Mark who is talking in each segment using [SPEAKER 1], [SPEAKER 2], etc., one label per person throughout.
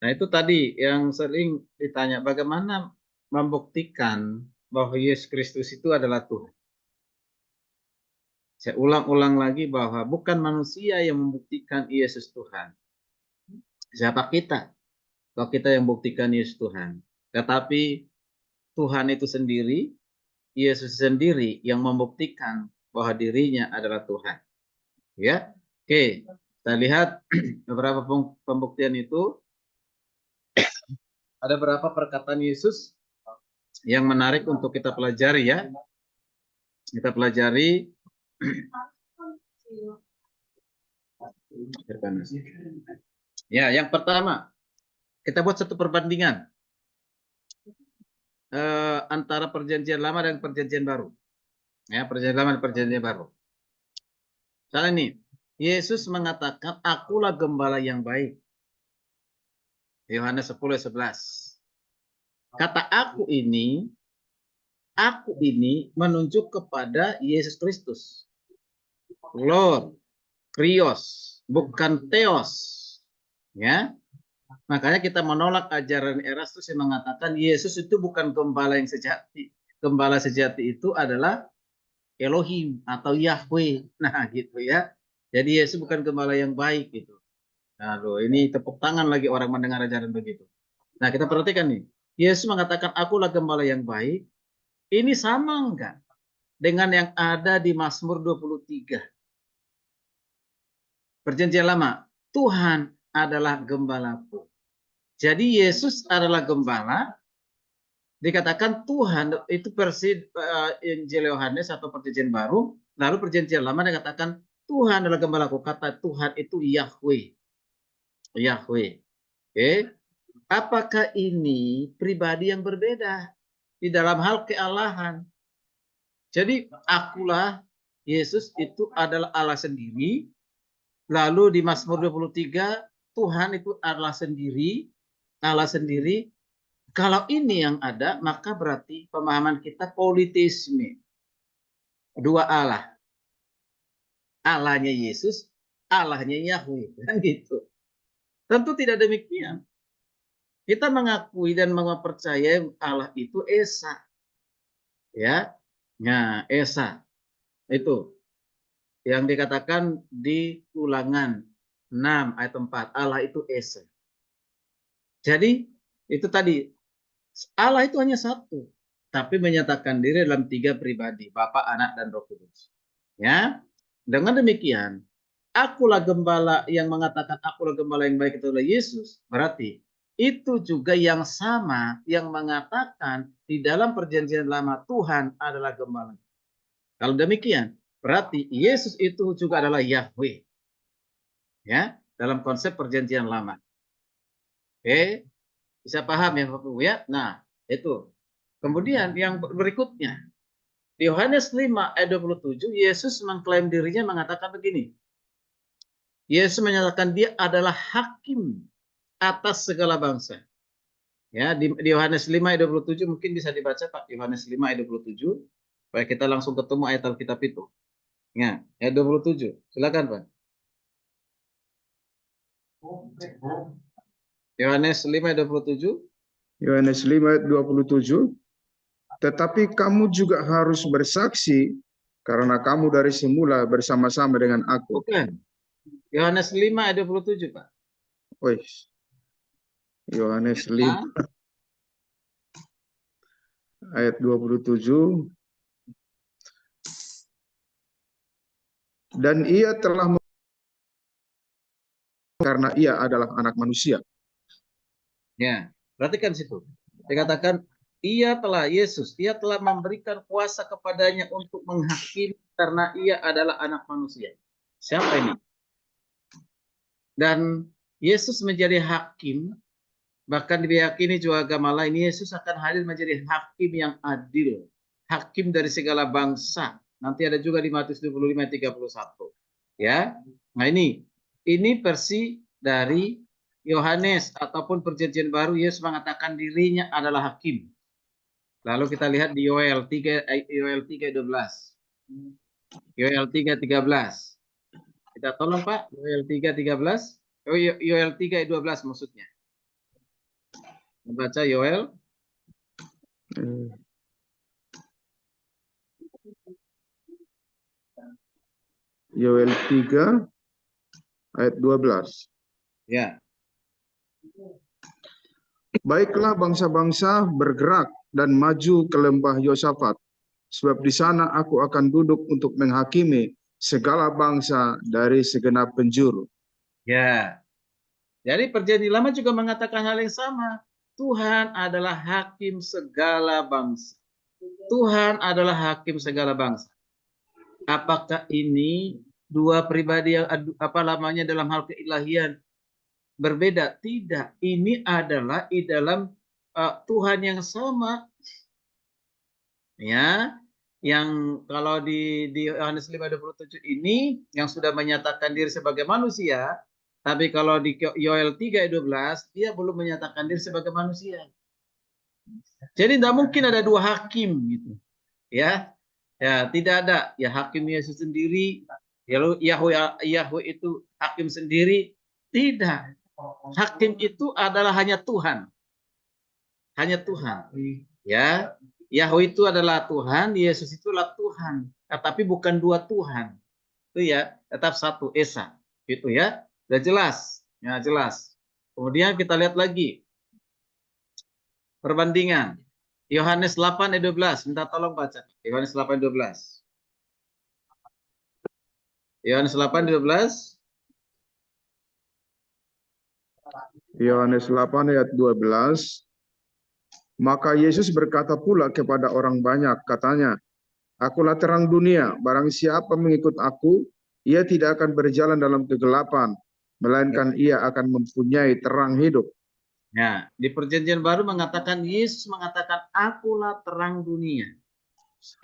[SPEAKER 1] Nah, itu tadi yang sering ditanya, bagaimana membuktikan bahwa Yesus Kristus itu adalah Tuhan. Saya ulang-ulang lagi bahwa bukan manusia yang membuktikan Yesus Tuhan. Siapa kita? Kalau kita yang buktikan Yesus Tuhan. Tetapi Tuhan itu sendiri, Yesus sendiri yang membuktikan bahwa dirinya adalah Tuhan. Ya, oke. Kita lihat beberapa pembuktian itu. Ada beberapa perkataan Yesus yang menarik untuk kita pelajari ya. Kita pelajari. Ya, yang pertama, kita buat satu perbandingan antara perjanjian lama dan perjanjian baru. Ya, perjanjian lama dan perjanjian baru. Misalnya nih, Yesus mengatakan, akulah gembala yang baik. Yohanes 10:11. Kata aku ini menunjuk kepada Yesus Kristus. Lord, Krios, bukan Theos. Ya. Makanya kita menolak ajaran Erastus yang mengatakan Yesus itu bukan gembala yang sejati. Gembala sejati itu adalah Elohim atau Yahweh. Nah, gitu ya. Jadi Yesus bukan gembala yang baik gitu. Aduh, ini tepuk tangan lagi orang mendengar ajaran begitu. Nah, kita perhatikan nih. Yesus mengatakan akulah gembala yang baik. Ini sama enggak dengan yang ada di Mazmur 23? Perjanjian lama, Tuhan adalah gembalaku. Jadi Yesus adalah gembala, dikatakan Tuhan itu versi Injil Yohanes atau perjanjian baru, lalu perjanjian lama dikatakan Tuhan adalah gembalaku. Kata Tuhan itu Yahweh. Yahweh. Oke. Apakah ini pribadi yang berbeda di dalam hal kealahan? Jadi akulah Yesus itu adalah Allah sendiri. Lalu di Mazmur 23 Tuhan itu adalah sendiri, Allah sendiri. Kalau ini yang ada, maka berarti pemahaman kita politisme. Dua Allah. Allahnya Yesus, Allahnya Yahweh. Kan gitu. Tentu tidak demikian. Kita mengakui dan mempercayai Allah itu Esa. Ya. Nah, Esa. Itu. Yang dikatakan di Ulangan 6 ayat 4. Allah itu Esa. Jadi, itu tadi. Allah itu hanya satu. Tapi menyatakan diri dalam tiga pribadi. Bapa, Anak, dan Roh Kudus. Ya. Dengan demikian, akulah gembala yang mengatakan akulah gembala yang baik itu adalah Yesus. Berarti itu juga yang sama yang mengatakan di dalam perjanjian lama Tuhan adalah gembala. Kalau demikian, berarti Yesus itu juga adalah Yahweh. Ya, dalam konsep perjanjian lama. Oke, bisa paham ya Bapak Ibu ya? Nah, itu. Kemudian yang berikutnya, di Yohanes 5 ayat 27, Yesus mengklaim dirinya mengatakan begini. Yesus menyatakan dia adalah hakim atas segala bangsa. Ya, di Yohanes 5 ayat 27 mungkin bisa dibaca Pak, Yohanes 5 ayat 27 supaya kita langsung ketemu ayat Alkitab itu. Ya, ayat 27. Silakan Pak. Yohanes 5 ayat 27.
[SPEAKER 2] Yohanes 5 ayat 27. Tetapi kamu juga harus bersaksi karena kamu dari semula bersama-sama dengan aku.
[SPEAKER 1] Bukan. Yohanes 5 ayat 27, Pak.
[SPEAKER 2] Wih. Yohanes 5 ayat 27. Dan ia telah karena ia adalah anak manusia.
[SPEAKER 1] Ya, perhatikan situ. Dikatakan ia telah memberikan kuasa kepadanya untuk menghakimi karena ia adalah anak manusia. Siapa ini? Dan Yesus menjadi hakim, bahkan diyakini juga agama lain, Yesus akan hadir menjadi hakim yang adil, hakim dari segala bangsa. Nanti ada juga di Matius 25 ayat 31. Ya. Nah, ini versi dari Yohanes ataupun perjanjian baru. Yesus mengatakan dirinya adalah hakim. Lalu kita lihat di Yoel 3:12. Yoel 3:13. Kita tolong Pak, Yoel 3:13. Yoel 3:12 maksudnya. Baca Yoel.
[SPEAKER 2] Yoel 3 ayat 12.
[SPEAKER 1] Ya.
[SPEAKER 2] Baiklah bangsa-bangsa bergerak dan maju ke lembah Yosafat, sebab di sana aku akan duduk untuk menghakimi segala bangsa dari segenap penjuru.
[SPEAKER 1] Ya. Jadi perjanjian lama juga mengatakan hal yang sama. Tuhan adalah hakim segala bangsa. Tuhan adalah hakim segala bangsa. Apakah ini dua pribadi yang dalam hal keilahian berbeda? Tidak. Ini adalah di dalam Tuhan yang sama. Ya, yang kalau di Yohanes 5:27 ini yang sudah menyatakan diri sebagai manusia, tapi kalau di Yoel 3:12 dia belum menyatakan diri sebagai manusia. Jadi tidak mungkin ada dua hakim gitu. Ya. Ya, tidak ada. Ya hakim Yesus sendiri, lalu Yahweh itu hakim sendiri. Tidak. Hakim itu adalah hanya Tuhan. Hanya Tuhan. Ya. Yahweh itu adalah Tuhan, Yesus itulah Tuhan. Tapi bukan dua Tuhan. Itu ya, tetap satu Esa. Gitu ya. Sudah jelas. Ya, jelas. Kemudian kita lihat lagi perbandingan. Yohanes 8:12. Minta tolong baca. Yohanes 8:12. Yohanes 8:12.
[SPEAKER 2] Yohanes 8 ayat 12. Maka Yesus berkata pula kepada orang banyak, katanya, Akulah terang dunia, barang siapa mengikut aku, ia tidak akan berjalan dalam kegelapan, melainkan ia akan mempunyai terang hidup.
[SPEAKER 1] Ya, di perjanjian baru mengatakan, Yesus mengatakan, akulah terang dunia.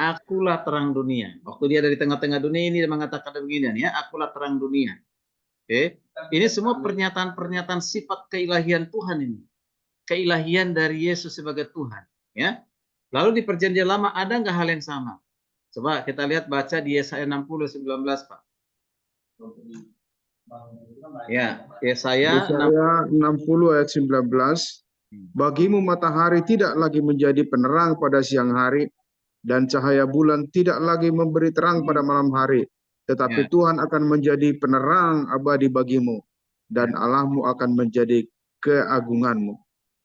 [SPEAKER 1] Akulah terang dunia. Waktu dia dari tengah-tengah dunia ini dia mengatakan beginian ya, akulah terang dunia. Oke. Ini semua pernyataan-pernyataan sifat keilahian Tuhan ini. Keilahian dari Yesus sebagai Tuhan, ya. Lalu di perjanjian lama ada nggak hal yang sama? Coba kita lihat baca di Yesaya 60:19, Pak. Ya, Yesaya
[SPEAKER 2] 60 ayat 19. Bagimu matahari tidak lagi menjadi penerang pada siang hari, dan cahaya bulan tidak lagi memberi terang pada malam hari. Tetapi Tuhan akan menjadi penerang abadi bagimu, dan Allahmu akan menjadi keagunganmu.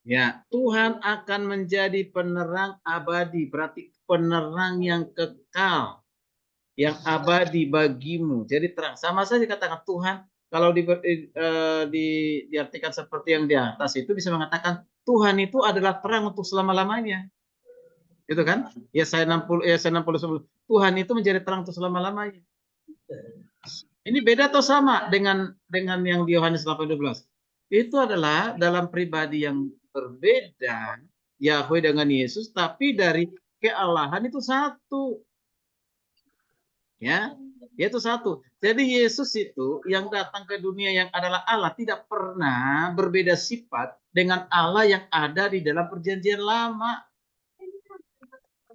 [SPEAKER 1] Ya, Tuhan akan menjadi penerang abadi, berarti penerang yang kekal, yang abadi bagimu. Jadi terang. Sama saja katakan Tuhan, kalau diartikan seperti yang di atas itu bisa mengatakan Tuhan itu adalah terang untuk selama-lamanya. Gitu kan? Yesaya 60 Tuhan itu menjadi terang untuk selama-lamanya. Ini beda atau sama dengan yang di Yohanes 8:12? Itu adalah dalam pribadi yang berbeda, Yahweh dengan Yesus, tapi dari kealahan itu satu. Ya, yaitu satu. Jadi Yesus itu yang datang ke dunia yang adalah Allah tidak pernah berbeda sifat dengan Allah yang ada di dalam perjanjian lama.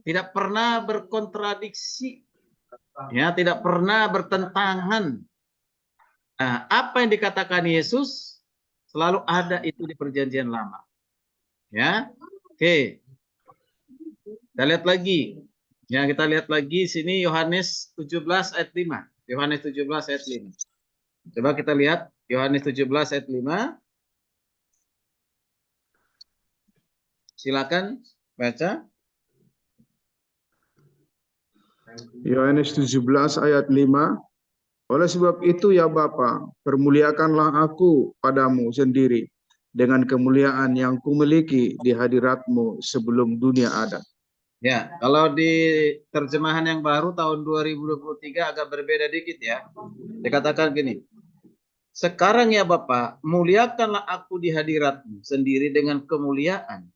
[SPEAKER 1] Tidak pernah berkontradiksi. Ya, tidak pernah bertentangan. Nah, apa yang dikatakan Yesus selalu ada itu di perjanjian lama. Ya. Oke. Kita lihat lagi. Ya, kita lihat lagi sini Yohanes 17 ayat 5. Yohanes 17 ayat 5. Coba kita lihat Yohanes 17 ayat 5. Silakan baca.
[SPEAKER 2] Yohanes 17 ayat 5. Oleh sebab itu ya Bapa, permuliakanlah aku padamu sendiri dengan kemuliaan yang kumiliki di hadiratmu sebelum dunia ada.
[SPEAKER 1] Ya, kalau di terjemahan yang baru tahun 2023 agak berbeda dikit ya. Dikatakan gini, sekarang ya Bapa, muliakanlah aku di hadiratmu sendiri dengan kemuliaan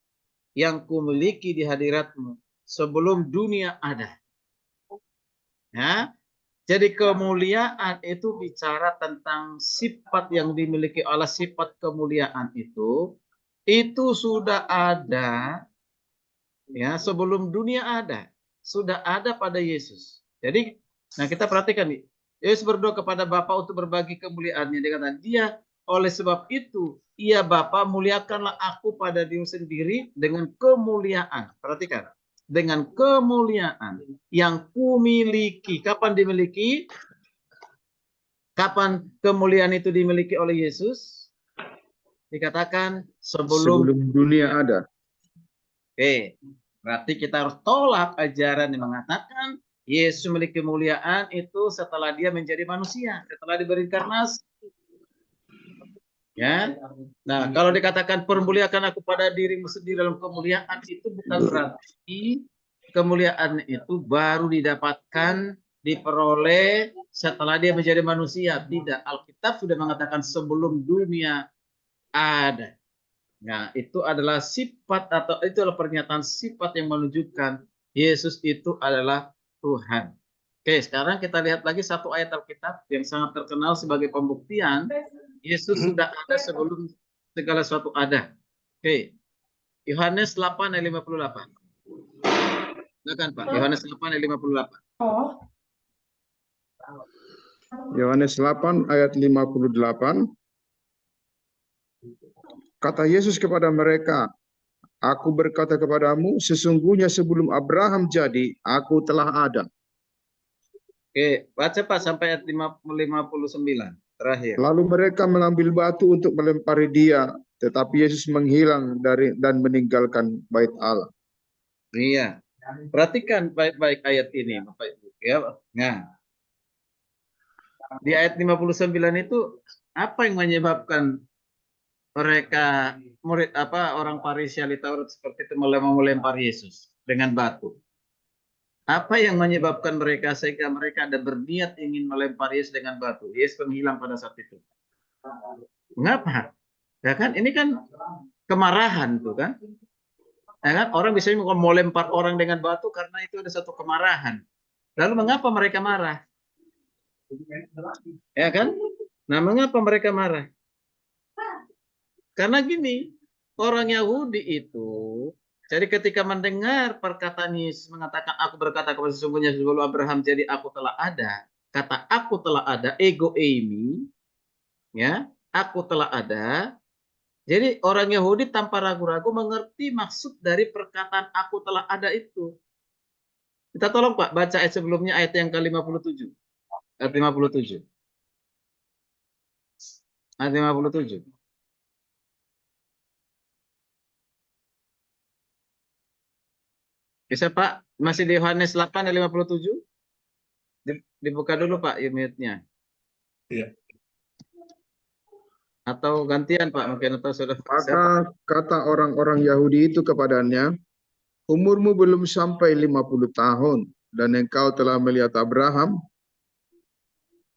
[SPEAKER 1] yang kumiliki di hadiratmu sebelum dunia ada. Ya, jadi kemuliaan itu bicara tentang sifat yang dimiliki Allah, sifat kemuliaan itu sudah ada ya sebelum dunia ada, sudah ada pada Yesus. Jadi, nah kita perhatikan nih, Yesus berdoa kepada Bapa untuk berbagi kemuliaannya. Dia kata, dia Oleh sebab itu, ya Bapa, muliakanlah aku pada diri sendiri dengan kemuliaan. Perhatikan, dengan kemuliaan yang kumiliki. Kapan dimiliki? Kapan kemuliaan itu dimiliki oleh Yesus? Dikatakan sebelum
[SPEAKER 2] dunia ada.
[SPEAKER 1] Oke, berarti kita harus tolak ajaran yang mengatakan Yesus memiliki kemuliaan itu setelah dia menjadi manusia, setelah diberi inkarnasi. Ya. Nah, kalau dikatakan permuliakan aku pada dirimu sendiri dalam kemuliaan, itu bukan berarti kemuliaan itu baru didapatkan, diperoleh setelah dia menjadi manusia. Tidak, Alkitab sudah mengatakan sebelum dunia ada. Nah, itu adalah sifat atau itu adalah pernyataan sifat yang menunjukkan Yesus itu adalah Tuhan. Oke, sekarang kita lihat lagi satu ayat Alkitab yang sangat terkenal sebagai pembuktian Yesus sudah ada sebelum segala sesuatu ada. Oke, Yohanes 8 ayat 58. Silakan Pak, Yohanes 8 ayat 58.
[SPEAKER 2] Yohanes 8 ayat 58. Kata Yesus kepada mereka, aku berkata kepadamu, sesungguhnya sebelum Abraham jadi, aku telah ada.
[SPEAKER 1] Oke, baca Pak sampai ayat 59 terakhir.
[SPEAKER 2] Lalu mereka mengambil batu untuk melempari dia, tetapi Yesus menghilang dan meninggalkan bait Allah.
[SPEAKER 1] Iya. Perhatikan baik-baik ayat ini, Bapak Ibu, ya. Nah, di ayat 59 itu apa yang menyebabkan mereka orang Farisi ahli Taurat seperti itu melempar Yesus dengan batu? Apa yang menyebabkan mereka sehingga mereka ada berniat ingin melempar Yesus dengan batu? Yesus menghilang pada saat itu. Mengapa? Ya kan, ini kan kemarahan tuh kan. Ya kan, orang biasanya mau lempar orang dengan batu karena itu ada satu kemarahan. Lalu mengapa mereka marah? Ya kan? Nah, mengapa mereka marah? Karena gini, orang Yahudi itu, jadi ketika mendengar perkataan Yesus mengatakan, aku berkata kepada sesungguhnya sebelum Abraham jadi aku telah ada. Kata aku telah ada, ego eimi, ya, aku telah ada. Jadi orang Yahudi tanpa ragu-ragu mengerti maksud dari perkataan aku telah ada itu. Kita tolong Pak, baca ayat sebelumnya, ayat yang ke-57. Ayat 57. Ayat 57. Bisa Pak? Masih di Yohanes 8 ayat 57? Dibuka dulu Pak unitnya.
[SPEAKER 3] Iya.
[SPEAKER 1] Atau gantian Pak, mungkin atau sudah.
[SPEAKER 2] Maka kata orang-orang Yahudi itu kepadanya, umurmu belum sampai 50 tahun, dan engkau telah melihat Abraham.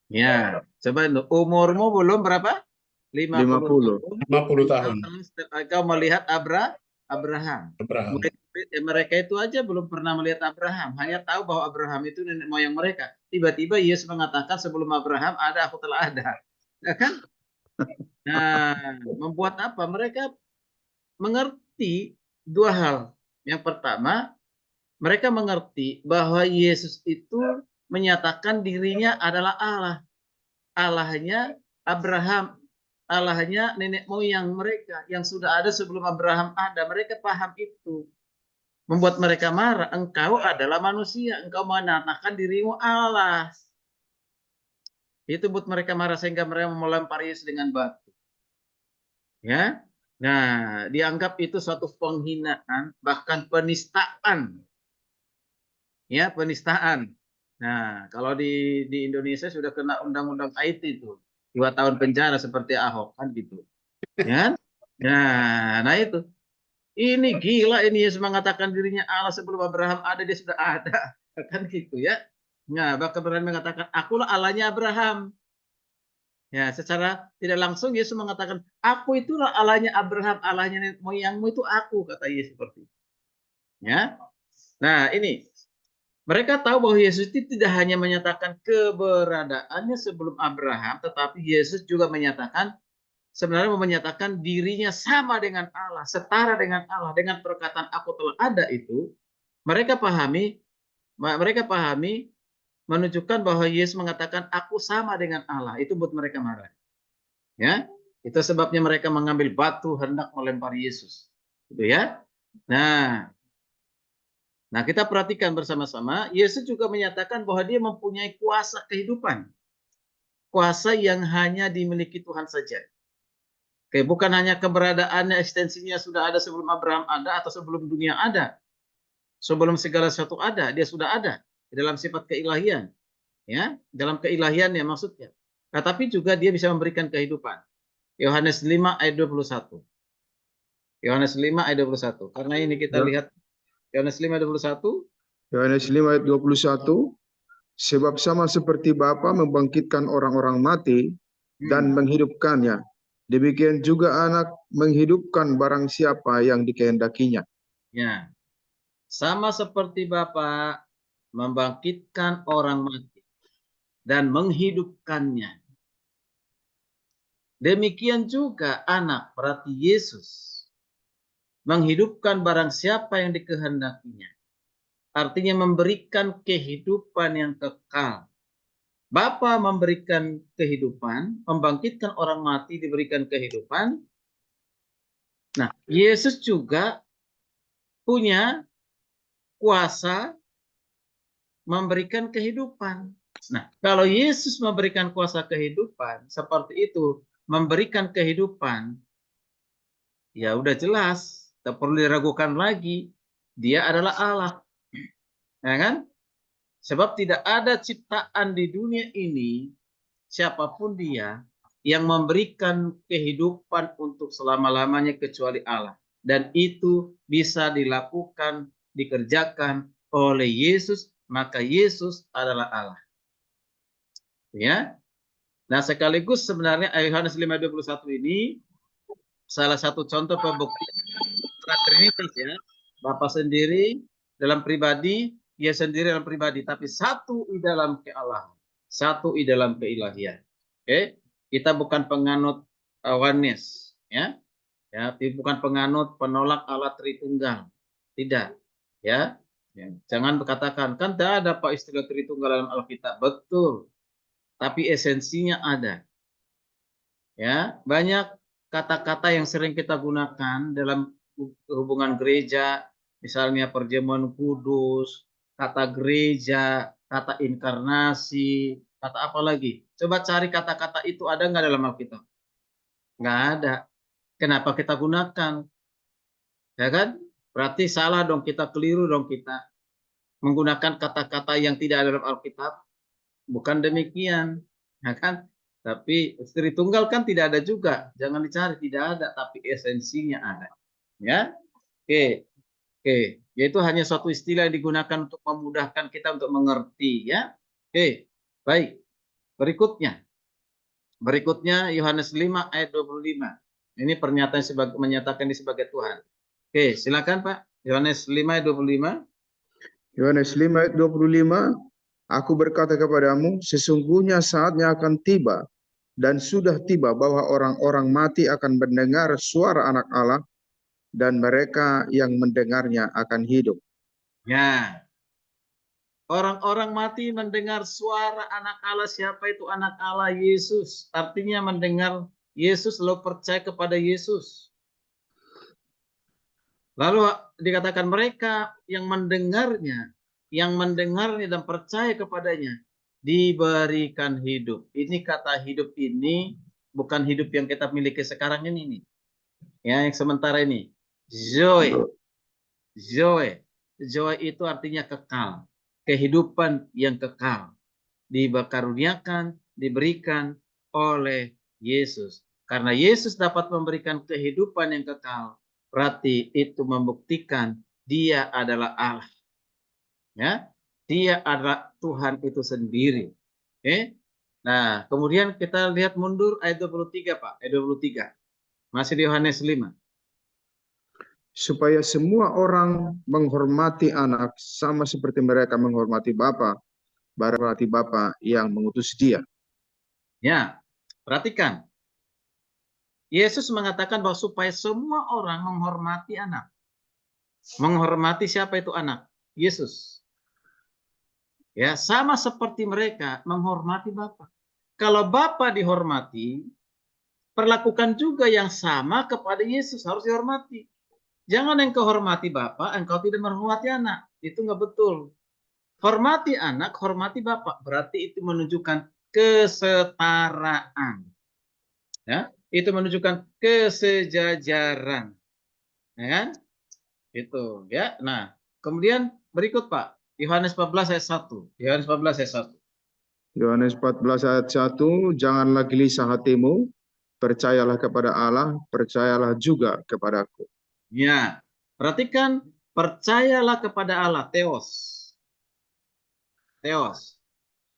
[SPEAKER 1] Ya, coba itu. Umurmu belum berapa? 50
[SPEAKER 3] tahun.
[SPEAKER 1] Engkau melihat Abraham.
[SPEAKER 3] Abraham.
[SPEAKER 1] Mereka itu aja belum pernah melihat Abraham, hanya tahu bahwa Abraham itu nenek moyang mereka. Tiba-tiba Yesus mengatakan sebelum Abraham ada, aku telah ada. Ya kan? Nah, membuat apa? Mereka mengerti dua hal. Yang pertama, mereka mengerti bahwa Yesus itu menyatakan dirinya adalah Allah. Allahnya Abraham, Allahnya nenek moyang mereka yang sudah ada sebelum Abraham ada. Mereka paham itu. Membuat mereka marah. Engkau adalah manusia. Engkau menyatakan dirimu Allah. Itu buat mereka marah sehingga mereka melempar Yesus dengan batu. Ya. Nah, dianggap itu suatu penghinaan, bahkan penistaan. Ya, penistaan. Nah, kalau di Indonesia sudah kena undang-undang IT itu 2 tahun penjara seperti Ahok kan gitu. Ya. Nah itu. Ini gila ini Yesus mengatakan dirinya Allah sebelum Abraham ada, dia sudah ada. Kan gitu ya. Nah, bahkan berani mengatakan akulah Allahnya Abraham. Ya, secara tidak langsung Yesus mengatakan, aku itulah Allahnya Abraham, Allahnya nenek moyangmu itu aku, kata Yesus seperti itu. Ya. Nah, ini mereka tahu bahwa Yesus itu tidak hanya menyatakan keberadaannya sebelum Abraham, tetapi Yesus juga menyatakan sebenarnya menyatakan dirinya sama dengan Allah, setara dengan Allah, dengan perkataan aku telah ada itu, mereka pahami menunjukkan bahwa Yesus mengatakan aku sama dengan Allah. Itu buat mereka marah. Ya. Itu sebabnya mereka mengambil batu hendak melempar Yesus. Gitu ya. Nah, kita perhatikan bersama-sama, Yesus juga menyatakan bahwa dia mempunyai kuasa kehidupan. Kuasa yang hanya dimiliki Tuhan saja. Oke, bukan hanya keberadaannya, eksistensinya sudah ada sebelum Abraham ada atau sebelum dunia ada. Sebelum segala sesuatu ada, dia sudah ada di dalam sifat keilahian. Ya, dalam keilahiannya maksudnya. Nah, tapi juga dia bisa memberikan kehidupan. Yohanes 5 ayat 21. Yohanes 5 ayat 21. Karena ini kita lihat Yohanes 5 ayat 21.
[SPEAKER 2] Yohanes 5 ayat 21. Sebab sama seperti Bapa membangkitkan orang-orang mati dan menghidupkannya, demikian juga Anak menghidupkan barang siapa yang dikehendakinya.
[SPEAKER 1] Ya. Sama seperti Bapa membangkitkan orang mati dan menghidupkannya. Demikian juga Anak, berarti Yesus, menghidupkan barang siapa yang dikehendakinya. Artinya memberikan kehidupan yang kekal. Bapa memberikan kehidupan, membangkitkan orang mati diberikan kehidupan. Nah, Yesus juga punya kuasa memberikan kehidupan. Nah, kalau Yesus memberikan kuasa kehidupan seperti itu, memberikan kehidupan, ya udah jelas, tak perlu diragukan lagi, dia adalah Allah. Ya kan? Sebab tidak ada ciptaan di dunia ini, siapapun dia, yang memberikan kehidupan untuk selama-lamanya kecuali Allah. Dan itu bisa dilakukan, dikerjakan oleh Yesus, maka Yesus adalah Allah. Ya. Nah, sekaligus sebenarnya Yohanes 5:21 ini salah satu contoh pembuktian Trinitas ya. Bapa sendiri dalam pribadi, dia sendiri dalam pribadi, tapi satu di dalam kealahan, satu di dalam keilahian. Oke, kita bukan penganut oneness, ya, bukan penganut penolak Allah Tritunggal, tidak, ya. Jangan berkatakan kan tidak ada Pak istilah Tritunggal dalam Alkitab, betul, tapi esensinya ada, ya. Banyak kata-kata yang sering kita gunakan dalam hubungan gereja, misalnya perjamuan kudus, kata gereja, kata inkarnasi, kata apa lagi? Coba cari kata-kata itu ada nggak dalam Alkitab? Nggak ada. Kenapa kita gunakan? Ya kan? Berarti salah dong kita, keliru dong kita menggunakan kata-kata yang tidak ada dalam Alkitab. Bukan demikian, ya kan? Tapi Tritunggal kan tidak ada juga. Jangan dicari, tidak ada, tapi esensinya ada. Ya. Oke. Oke, yaitu hanya suatu istilah yang digunakan untuk memudahkan kita untuk mengerti, ya. Oke. Baik. Berikutnya Yohanes 5 ayat 25. Ini pernyataan menyatakan ini sebagai Tuhan. Oke, silakan Pak. Yohanes 5 ayat 25.
[SPEAKER 2] Yohanes 5 ayat 25. Aku berkata kepadamu, sesungguhnya saatnya akan tiba dan sudah tiba bahwa orang-orang mati akan mendengar suara Anak Allah dan mereka yang mendengarnya akan hidup.
[SPEAKER 1] Ya. Orang-orang mati mendengar suara Anak Allah. Siapa itu Anak Allah? Yesus. Artinya mendengar Yesus lalu percaya kepada Yesus. Lalu dikatakan mereka yang mendengarnya dan percaya kepadanya diberikan hidup. Ini kata hidup ini bukan hidup yang kita miliki sekarang ini. Ya, yang sementara ini. Zoe. Zoe itu artinya kekal. Kehidupan yang kekal. Dikaruniakan, diberikan oleh Yesus. Karena Yesus dapat memberikan kehidupan yang kekal, berarti itu membuktikan dia adalah Allah. Ya, dia adalah Tuhan itu sendiri. Oke. Nah, kemudian kita lihat mundur ayat 23, Pak. Ayat 23. Masih di Yohanes 5.
[SPEAKER 2] Supaya semua orang menghormati Anak sama seperti mereka menghormati Bapa, berarti Bapa yang mengutus dia.
[SPEAKER 1] Ya, perhatikan. Yesus mengatakan bahwa supaya semua orang menghormati Anak. Menghormati siapa itu Anak? Yesus. Ya, sama seperti mereka menghormati Bapa. Kalau Bapa dihormati, perlakukan juga yang sama kepada Yesus, harus dihormati. Jangan engkau hormati Bapa, engkau tidak menghormati anak. Itu nggak betul. Hormati anak, hormati Bapa. Berarti itu menunjukkan kesetaraan. Ya, itu menunjukkan kesejajaran. Ya kan? Itu ya. Nah, kemudian berikut Pak, Yohanes 14 ayat 1. Yohanes 14 ayat 1.
[SPEAKER 2] Yohanes 14 ayat 1, janganlah gelisah hatimu, percayalah kepada Allah, percayalah juga kepadaku.
[SPEAKER 1] Ya, perhatikan, percayalah kepada Allah, Theos. Theos.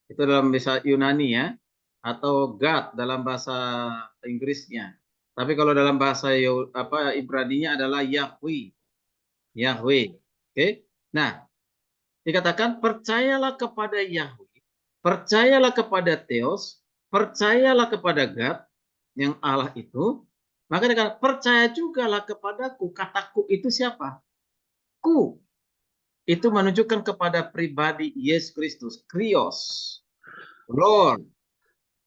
[SPEAKER 1] Itu dalam bahasa Yunani ya, atau God dalam bahasa Inggrisnya. Tapi kalau dalam bahasa Ibraninya adalah Yahweh. Yahweh. Oke. Nah, dikatakan percayalah kepada Yahweh, percayalah kepada Theos, percayalah kepada God yang Allah itu. Maka dikatakan percaya jugalah kepadaku. Kataku itu siapa? Ku. Itu menunjukkan kepada pribadi Yesus Kristus, Krios, Lord.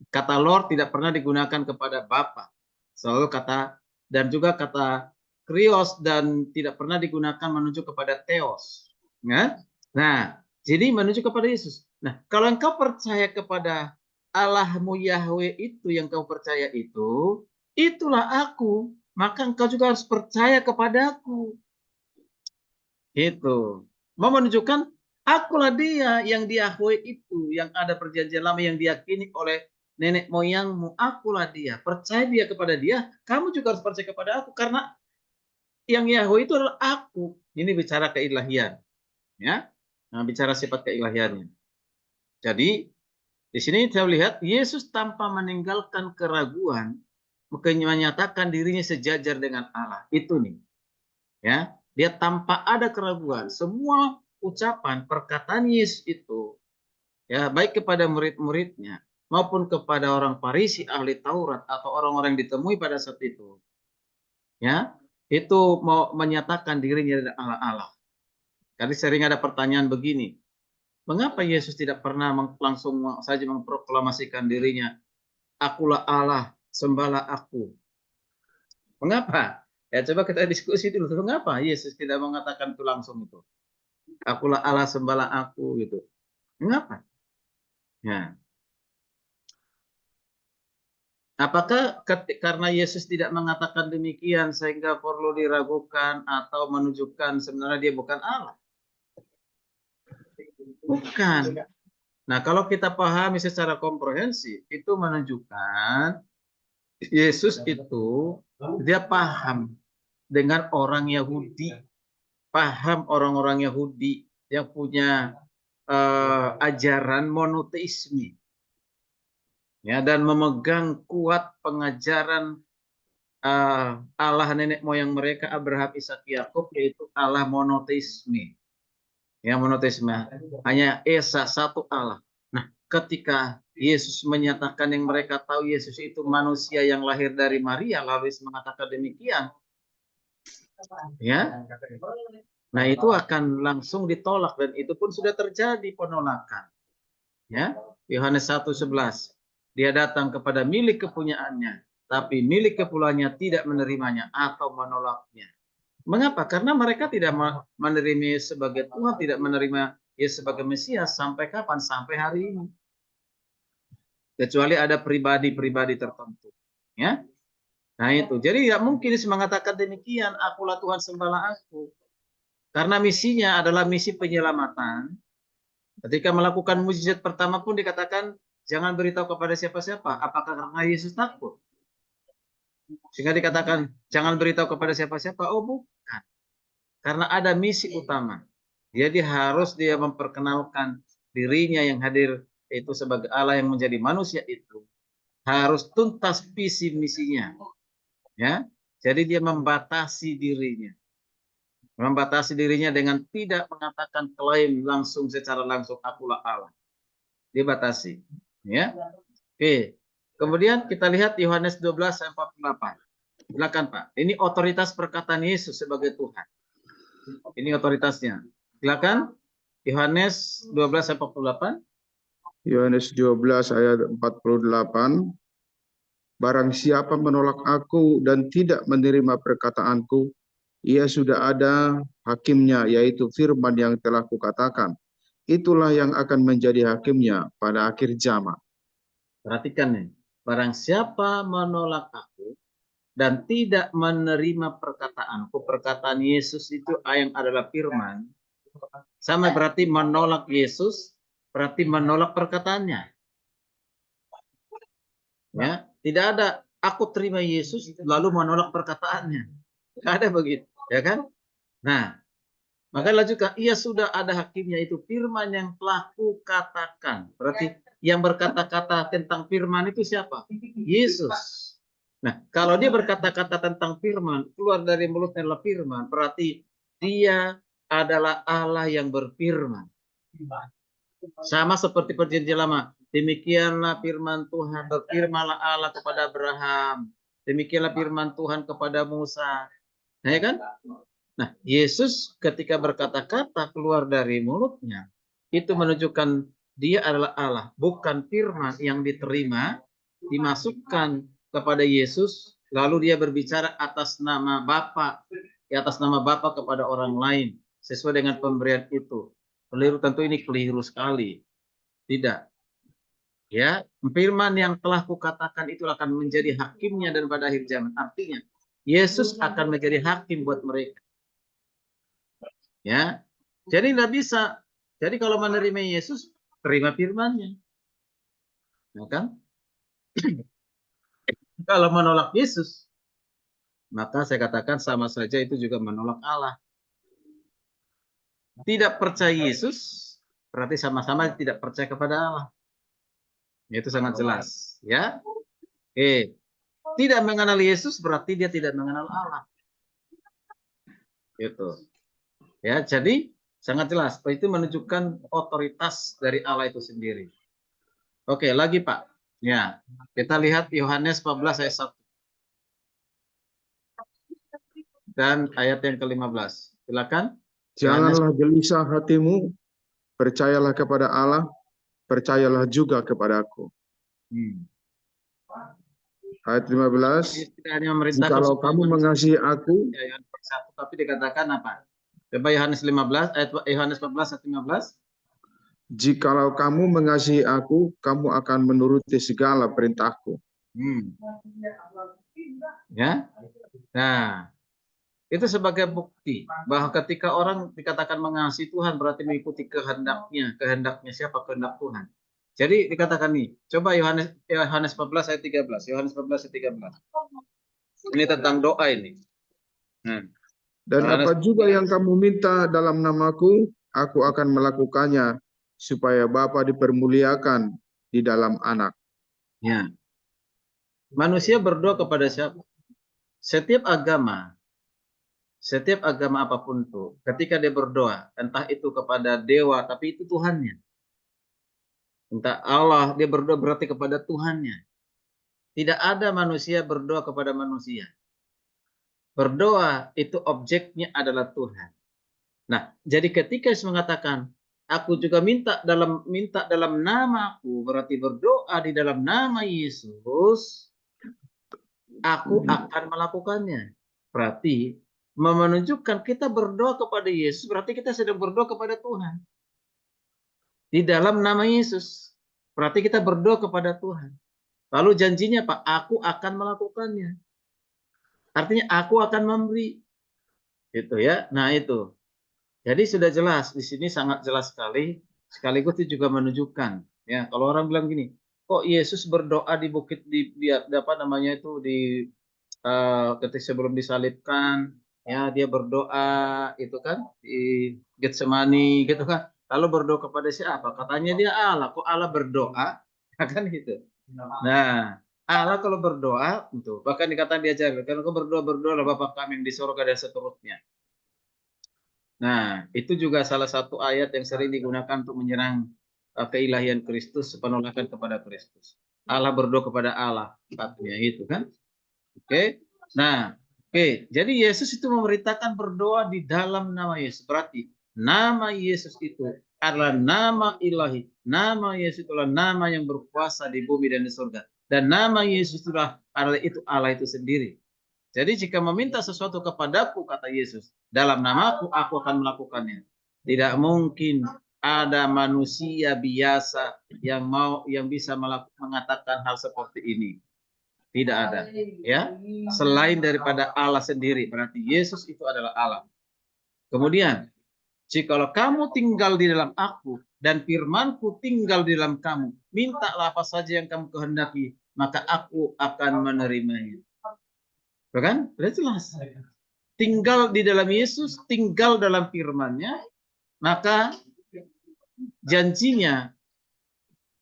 [SPEAKER 1] Kata Lord tidak pernah digunakan kepada Bapa. Selalu kata, dan juga kata Krios dan tidak pernah digunakan menuju kepada Theos. Ya? Nah, jadi menuju kepada Yesus. Nah, kalau engkau percaya kepada Allahmu Yahweh itu yang kau percaya itu, itulah aku. Maka engkau juga harus percaya kepadaku. Itu. Mau menunjukkan akulah dia yang di Yahweh itu, yang ada perjanjian lama yang diyakini oleh nenek moyangmu. Akulah dia. Percaya dia kepada dia, kamu juga harus percaya kepada aku karena yang Yahweh itu adalah aku. Ini bicara keilahian. Ya. Nah, bicara sifat keilahiannya. Jadi, di sini saya lihat Yesus tanpa meninggalkan keraguan menyatakan dirinya sejajar dengan Allah. Itu nih. Ya, dia tanpa ada keraguan. Semua ucapan perkataan Yesus itu ya baik kepada murid-muridnya maupun kepada orang Farisi ahli Taurat atau orang-orang yang ditemui pada saat itu. Ya, itu mau menyatakan dirinya adalah Allah-Allah. Jadi sering ada pertanyaan begini, mengapa Yesus tidak pernah langsung saja memproklamasikan dirinya, akulah Allah, sembahlah aku. Mengapa? Ya coba kita diskusi dulu, mengapa Yesus tidak mengatakan itu langsung itu? Akulah Allah, sembahlah aku gitu. Mengapa? Ya. Apakah karena Yesus tidak mengatakan demikian sehingga perlu diragukan atau menunjukkan sebenarnya dia bukan Allah? Bukan. Nah, kalau kita pahami secara komprehensif, itu menunjukkan Yesus itu dia paham dengan orang Yahudi, paham orang-orang Yahudi yang punya ajaran monoteisme, ya, dan memegang kuat pengajaran Allah nenek moyang mereka Abraham, Ishak, Yakub, yaitu Allah monoteisme. Ya, monoteisme, hanya esa satu Allah. Nah, ketika Yesus menyatakan yang mereka tahu Yesus itu manusia yang lahir dari Maria, lalu Yesus mengatakan demikian, ya, nah itu akan langsung ditolak dan itu pun sudah terjadi penolakan. Ya, Yohanes 1:11, dia datang kepada milik kepunyaannya, tapi milik kepunyaan tidak menerimanya atau menolaknya. Mengapa? Karena mereka tidak menerima Yesus sebagai Tuhan, tidak menerima Yesus sebagai Mesias. Sampai kapan? Sampai hari ini. Kecuali ada pribadi-pribadi tertentu. Ya, nah itu. Jadi tidak mungkin Yesus mengatakan demikian, akulah Tuhan, sembahlah aku. Karena misinya adalah misi penyelamatan. Ketika melakukan mukjizat pertama pun dikatakan, jangan beritahu kepada siapa-siapa. Apakah karena Yesus takut? Sehingga dikatakan, jangan beritahu kepada siapa-siapa. Oh bukan. Karena ada misi utama. Jadi harus dia memperkenalkan dirinya yang hadir itu sebagai Allah yang menjadi manusia itu. Harus tuntas visi misinya. Ya. Jadi dia membatasi dirinya. Membatasi dirinya dengan tidak mengatakan klaim langsung secara langsung akulah Allah. Dibatasi. Ya. Oke. Kemudian kita lihat Yohanes 12:48. Silakan Pak. Ini otoritas perkataan Yesus sebagai Tuhan. Ini otoritasnya. Silakan. Yohanes 12:48.
[SPEAKER 2] Yohanes 12 ayat 48. barang siapa menolak aku dan tidak menerima perkataanku, ia sudah ada hakimnya, yaitu firman yang telah kukatakan. Itulah yang akan menjadi hakimnya pada akhir zaman.
[SPEAKER 1] Perhatikan nih, barang siapa menolak aku dan tidak menerima perkataanku, perkataan Yesus itu yang adalah firman, sama berarti menolak Yesus, berarti menolak perkataannya. Ya, tidak ada aku terima Yesus lalu menolak perkataannya. Tidak ada begitu, ya kan? Nah, maka lanjutkan, ia sudah ada hakimnya, itu firman yang telah kukatakan. Berarti yang berkata-kata tentang firman itu siapa? Yesus. Nah, kalau dia berkata-kata tentang firman, keluar dari mulutnya adalah firman, berarti dia adalah Allah yang berfirman. Sama seperti perjanjian lama. Demikianlah firman Tuhan, berfirmanlah Allah kepada Abraham. Demikianlah firman Tuhan kepada Musa. Nah, ya kan? Nah, Yesus ketika berkata-kata keluar dari mulutnya, itu menunjukkan dia adalah Allah, bukan firman yang diterima, dimasukkan kepada Yesus, lalu dia berbicara atas nama Bapa, di atas nama Bapa kepada orang lain, sesuai dengan pemberian itu. Keliru, tentu ini keliru sekali. Tidak. Ya, firman yang telah kukatakan itu akan menjadi hakimnya dan pada akhir zaman. Artinya, Yesus akan menjadi hakim buat mereka. Ya, jadi nggak bisa. Jadi kalau menerima Yesus, terima firman-Nya, ya kan? Kalau menolak Yesus, maka saya katakan sama saja itu juga menolak Allah. Tidak percaya Yesus, berarti sama-sama tidak percaya kepada Allah. Itu sangat jelas, ya. Tidak mengenal Yesus berarti dia tidak mengenal Allah. Gitu. Ya, jadi sangat jelas. Itu menunjukkan otoritas dari Allah itu sendiri. Oke, lagi Pak. Ya, kita lihat Yohanes 14 ayat 1 dan ayat yang ke-15. Silakan.
[SPEAKER 2] Janganlah gelisah hatimu, percayalah kepada Allah, percayalah juga kepadaku. Ayat 15. Jikalau kamu mengasihi aku,
[SPEAKER 1] tapi dikatakan apa? Coba Yohanes 15 ayat Yohanes 14 ayat 15.
[SPEAKER 2] Jikalau kamu mengasihi aku, kamu akan menuruti segala perintahku.
[SPEAKER 1] Ya. Nah, itu sebagai bukti bahwa ketika orang dikatakan mengasihi Tuhan berarti mengikuti kehendaknya. Kehendaknya siapa? Kehendak Tuhan. Jadi dikatakan nih, coba Yohanes 14 ayat 13. Yohanes 14 ayat 13. Ini tentang doa ini.
[SPEAKER 2] Dan apa juga yang kamu minta dalam namaku, aku akan melakukannya, supaya Bapa dipermuliakan di dalam Anak.
[SPEAKER 1] Ya. Manusia berdoa kepada siapa? Setiap agama apapun itu, ketika dia berdoa, entah itu kepada dewa, tapi itu Tuhannya. Entah Allah, dia berdoa berarti kepada Tuhannya. Tidak ada manusia berdoa kepada manusia. Berdoa itu objeknya adalah Tuhan. Nah, jadi ketika Yesus mengatakan, aku juga minta dalam namaku, berarti berdoa di dalam nama Yesus, aku akan melakukannya. Berarti menunjukkan kita berdoa kepada Yesus, berarti kita sedang berdoa kepada Tuhan. Di dalam nama Yesus, berarti kita berdoa kepada Tuhan. Lalu janjinya Pak, aku akan melakukannya. Artinya aku akan memberi. Itu ya. Nah, itu. Jadi sudah jelas di sini, sangat jelas sekali. Sekaligus itu juga menunjukkan, ya, kalau orang bilang gini, kok Yesus berdoa di bukit di apa namanya itu di ketika sebelum disalibkan, ya dia berdoa itu kan di Getsemani gitu kan. Lalu berdoa kepada siapa? Katanya dia Allah. Kok Allah berdoa? Kan gitu. Nah, Allah kalau berdoa, untuk bahkan dikatakan diajarkan, kalau kau berdoa Bapa kami yang di surga dan seterusnya. Nah, itu juga salah satu ayat yang sering digunakan untuk menyerang keilahian Kristus, penolakan kepada Kristus. Allah berdoa kepada Allah, katanya itu kan. Oke. Nah, oke. Jadi Yesus itu memerintahkan berdoa di dalam nama Yesus. Berarti nama Yesus itu adalah nama ilahi. Nama Yesus itulah nama yang berkuasa di bumi dan di surga. Dan nama Yesus itulah Allah itu sendiri. Jadi jika meminta sesuatu kepadaku, kata Yesus, dalam namaku, aku akan melakukannya. Tidak mungkin ada manusia biasa yang bisa mengatakan hal seperti ini. Tidak ada, ya. Selain daripada Allah sendiri, berarti Yesus itu adalah Allah. Kemudian, jikalau kamu tinggal di dalam aku dan firmanku tinggal di dalam kamu, mintalah apa saja yang kamu kehendaki, maka aku akan menerimanya. Kan? Sudah jelas. Tinggal di dalam Yesus, tinggal dalam firman-Nya, maka janjinya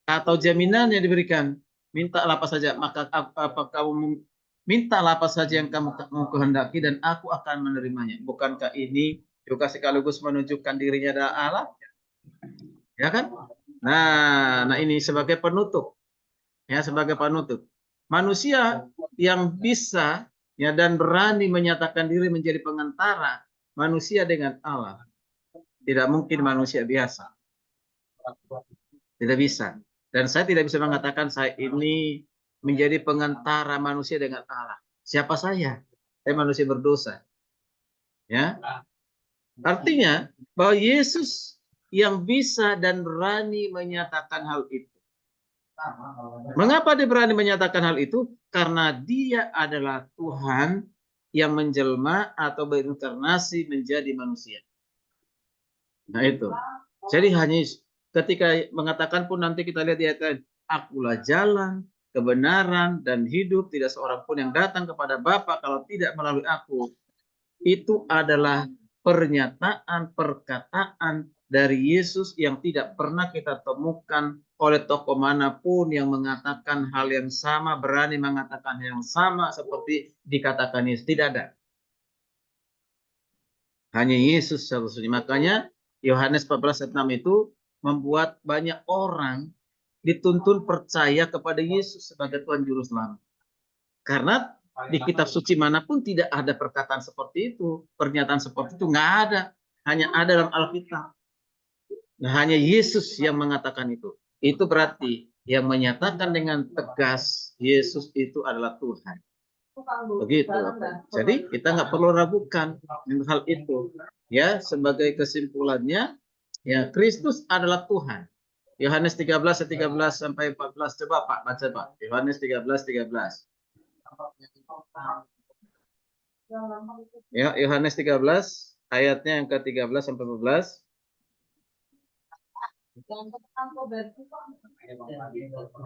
[SPEAKER 1] atau jaminannya diberikan. Mintalah apa saja, maka apa kamu mintalah apa saja yang kamu kehendaki dan aku akan menerimanya. Bukankah ini juga sekaligus menunjukkan dirinya adalah Allah? Ya kan? Nah ini sebagai penutup. Ya, sebagai penutup. Manusia yang bisa ya dan berani menyatakan diri menjadi pengantara manusia dengan Allah. Tidak mungkin manusia biasa. Tidak bisa. Dan saya tidak bisa mengatakan saya ini menjadi pengantara manusia dengan Allah. Siapa saya? Saya manusia berdosa. Ya. Artinya bahwa Yesus yang bisa dan berani menyatakan hal itu. Mengapa dia berani menyatakan hal itu? Karena dia adalah Tuhan yang menjelma atau berinkarnasi menjadi manusia. Nah itu. Jadi hanya ketika mengatakan pun nanti kita lihat di ayat lain, akulah jalan, kebenaran, dan hidup. Tidak seorang pun yang datang kepada Bapa kalau tidak melalui aku. Itu adalah pernyataan, perkataan dari Yesus yang tidak pernah kita temukan oleh tokoh manapun yang mengatakan hal yang sama, berani mengatakan hal yang sama seperti dikatakan Yesus. Tidak ada. Hanya Yesus satu-satunya. Makanya Yohanes 14 ayat 6 itu membuat banyak orang dituntun percaya kepada Yesus sebagai Tuhan Juru Selamat. Karena di kitab suci manapun tidak ada perkataan seperti itu, pernyataan seperti itu nggak ada, hanya ada dalam Alkitab. Nah, hanya Yesus yang mengatakan itu. Itu berarti yang menyatakan dengan tegas Yesus itu adalah Tuhan. Begitu. Jadi kita nggak perlu ragukan hal itu. Ya, sebagai kesimpulannya, ya Kristus adalah Tuhan. Yohanes 13 sampai 14, coba Pak baca Pak. Yohanes 13. Ya, Yohanes 13 ayatnya yang ke-13 sampai 14.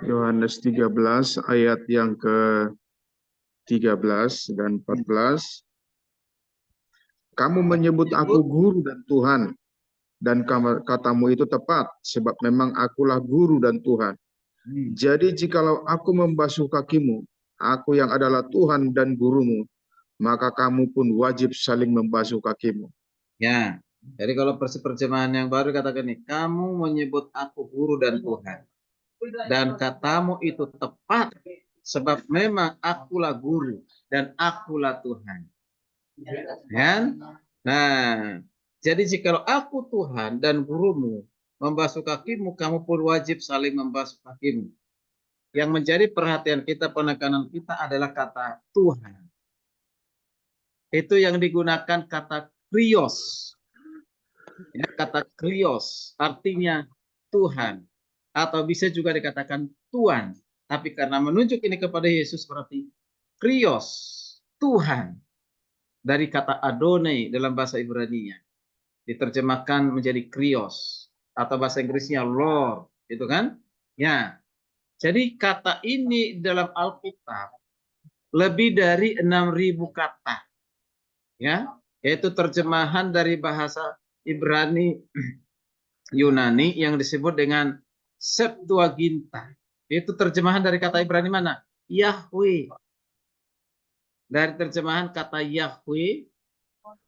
[SPEAKER 2] Yohanes 13 ayat yang ke-13 dan 14. Kamu menyebut aku guru dan Tuhan, dan katamu itu tepat, sebab memang akulah guru dan Tuhan. Jadi jikalau aku membasuh kakimu, aku yang adalah Tuhan dan gurumu, maka kamu pun wajib saling membasuh kakimu.
[SPEAKER 1] Ya, jadi kalau perjemahan yang baru katakan nih, kamu menyebut aku guru dan Tuhan. Dan katamu itu tepat, sebab memang akulah guru dan akulah Tuhan. Ya? Nah, jadi jikalau aku Tuhan dan gurumu membasuh kakimu, kamu pun wajib saling membasuh kakimu. Yang menjadi perhatian kita, penekanan kita adalah kata Tuhan. Itu yang digunakan kata krios. Ya, kata krios artinya Tuhan. Atau bisa juga dikatakan Tuhan. Tapi karena menunjuk ini kepada Yesus berarti krios, Tuhan. Dari kata Adonai dalam bahasa Ibrani-nya. Diterjemahkan menjadi krios. Atau bahasa Inggrisnya Lord. Gitu kan? Ya. Jadi kata ini dalam Alkitab lebih dari 6.000 kata. Ya, yaitu terjemahan dari bahasa Ibrani Yunani yang disebut dengan Septuaginta. Itu terjemahan dari kata Ibrani mana? Yahweh. Dari terjemahan kata Yahweh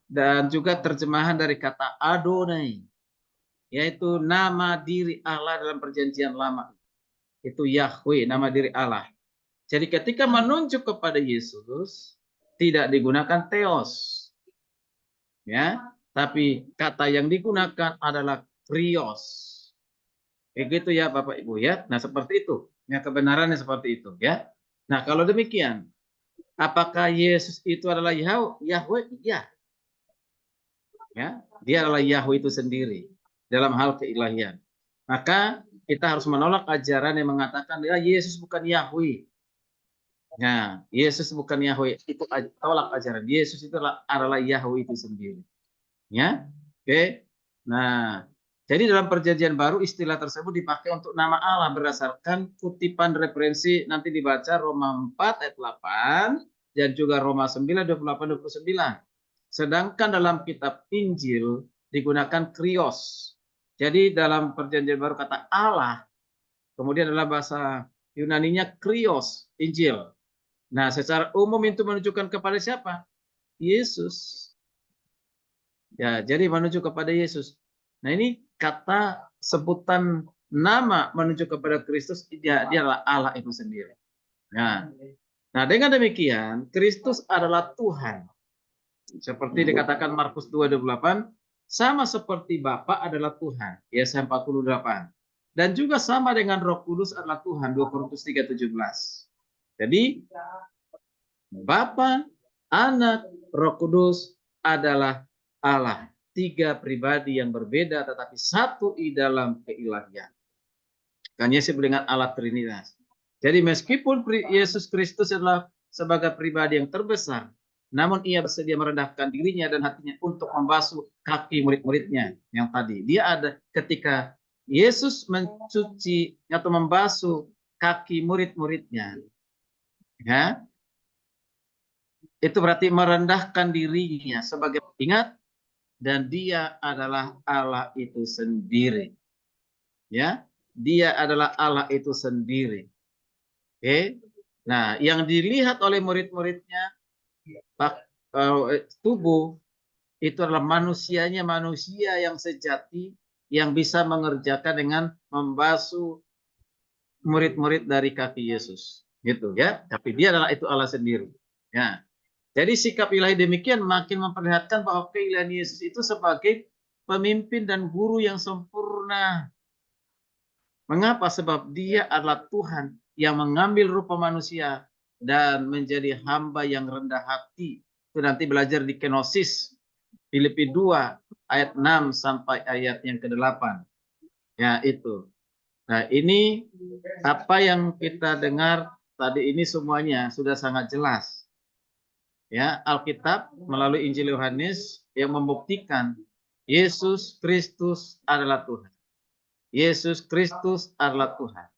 [SPEAKER 1] dan juga terjemahan dari kata Adonai, yaitu nama diri Allah dalam perjanjian lama. Itu Yahweh, nama diri Allah. Jadi ketika menunjuk kepada Yesus tidak digunakan theos. Ya, tapi kata yang digunakan adalah krios. Begitu ya Bapak Ibu ya. Nah, seperti itu. Ya, kebenarannya seperti itu, ya. Nah, kalau demikian, apakah Yesus itu adalah Yahweh? Iya. Ya, dia adalah Yahweh itu sendiri dalam hal keilahian. Maka kita harus menolak ajaran yang mengatakan ya Yesus bukan Yahweh. Nah, Yesus bukan Yahweh, itu tolak ajaran. Yesus itu adalah Yahweh itu sendiri. Ya. Oke. Nah, jadi dalam perjanjian baru istilah tersebut dipakai untuk nama Allah berdasarkan kutipan referensi nanti dibaca Roma 4 ayat 8 dan juga Roma 9 28 29. Sedangkan dalam kitab Injil digunakan krios. Jadi dalam perjanjian baru kata Allah, kemudian dalam bahasa Yunaninya krios, Injil. Nah, secara umum itu menunjukkan kepada siapa? Yesus. Ya, jadi menuju kepada Yesus. Nah, ini kata sebutan nama menuju kepada Kristus, dia adalah Allah itu sendiri. Nah, dengan demikian Kristus adalah Tuhan. Seperti dikatakan Markus 2:28, sama seperti Bapa adalah Tuhan, Yesaya 48. Dan juga sama dengan Roh Kudus adalah Tuhan, 2 Korintus 3:17. Jadi Bapa, Anak, Roh Kudus adalah Allah. 3 pribadi yang berbeda tetapi satu di dalam keilahian. Kan Yesus dengan Allah Trinitas. Jadi meskipun Yesus Kristus adalah sebagai pribadi yang terbesar, namun ia bersedia merendahkan dirinya dan hatinya untuk membasuh kaki murid-muridnya yang tadi. Dia ada ketika Yesus mencuci atau membasuh kaki murid-muridnya. Ya, itu berarti merendahkan dirinya sebagai ingat, dan dia adalah Allah itu sendiri. Ya, dia adalah Allah itu sendiri. Oke. Nah, yang dilihat oleh murid-muridnya tubuh itu adalah manusianya, manusia yang sejati yang bisa mengerjakan dengan membasuh murid-murid dari kaki Yesus. Gitu ya. Tapi dia adalah itu Allah sendiri. Ya. Jadi sikap ilahi demikian makin memperlihatkan bahwa keilahian Yesus itu sebagai pemimpin dan guru yang sempurna. Mengapa? Sebab dia adalah Tuhan yang mengambil rupa manusia dan menjadi hamba yang rendah hati. Itu nanti belajar di Kenosis, Filipi 2 ayat 6 sampai ayat yang ke-8. Ya, itu. Nah, ini apa yang kita dengar tadi ini semuanya sudah sangat jelas. Ya, Alkitab melalui Injil Yohanes yang membuktikan Yesus Kristus adalah Tuhan. Yesus Kristus adalah Tuhan.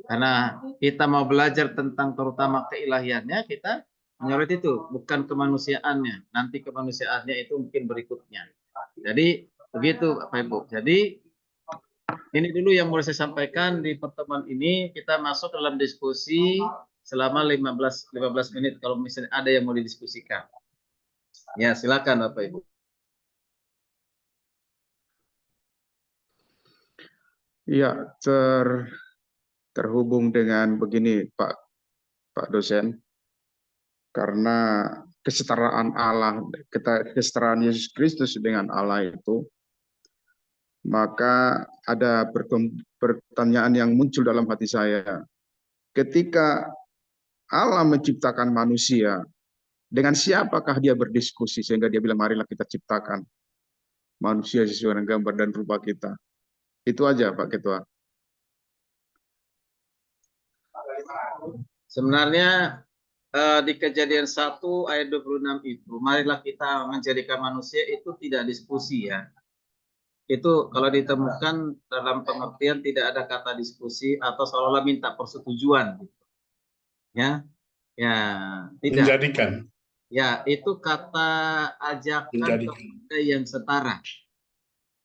[SPEAKER 1] Karena kita mau belajar tentang terutama keilahiannya, kita menyorot itu, bukan kemanusiaannya. Nanti kemanusiaannya itu mungkin berikutnya. Jadi begitu Bapak Ibu. Jadi ini dulu yang mau saya sampaikan di pertemuan ini. Kita masuk dalam diskusi selama 15 menit kalau misalnya ada yang mau didiskusikan. Ya, silakan Bapak Ibu.
[SPEAKER 2] Ya, terhubung dengan begini Pak dosen, karena kesetaraan Allah, kesetaraan Yesus Kristus dengan Allah itu, maka ada pertanyaan yang muncul dalam hati saya. Ketika Allah menciptakan manusia, dengan siapakah dia berdiskusi sehingga dia bilang marilah kita ciptakan manusia sesuai dengan gambar dan rupa kita. Itu aja Pak Ketua.
[SPEAKER 1] Sebenarnya di Kejadian 1 ayat 26 itu, marilah kita menjadikan manusia, itu tidak diskusi ya. Itu kalau ditemukan dalam pengertian tidak ada kata diskusi atau seolah-olah minta persetujuan gitu. Ya. Ya, tidak.
[SPEAKER 3] Menjadikan.
[SPEAKER 1] Ya, itu kata ajakan kepada yang setara.